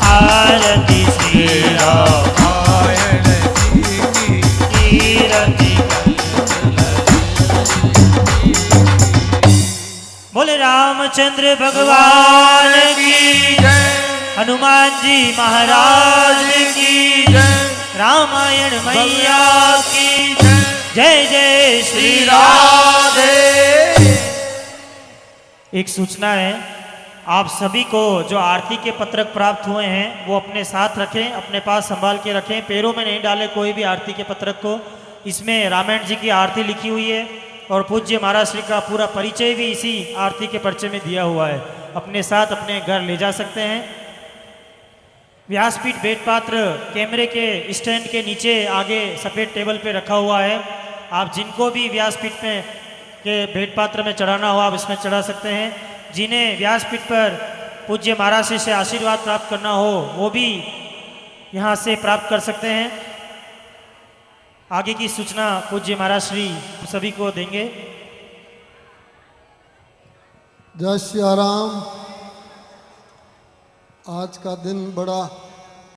आरती श्री रामायण कीरति बोले रामचंद्र भगवान की हनुमान जी महाराज की रामायण मैया की जय जय श्री राम। एक सूचना है, आप सभी को जो आरती के पत्रक प्राप्त हुए हैं वो अपने साथ रखें, अपने पास संभाल के रखें, पैरों में नहीं डालें कोई भी आरती के पत्रक को। इसमें रामायण जी की आरती लिखी हुई है और पूज्य महाराज श्री का पूरा परिचय भी इसी आरती के पर्चे में दिया हुआ है। अपने साथ अपने घर ले जा सकते हैं। व्यासपीठ बेटपात्र कैमरे के स्टैंड के नीचे आगे सफ़ेद टेबल पे रखा हुआ है। आप जिनको भी व्यासपीठ में के बेटपात्र में चढ़ाना हो आप इसमें चढ़ा सकते हैं। जिन्हें व्यासपीठ पर पूज्य महाराज श्री से आशीर्वाद प्राप्त करना हो वो भी यहाँ से प्राप्त कर सकते हैं। आगे की सूचना पूज्य महाराज श्री सभी को देंगे। जय श्री राम। आज का दिन बड़ा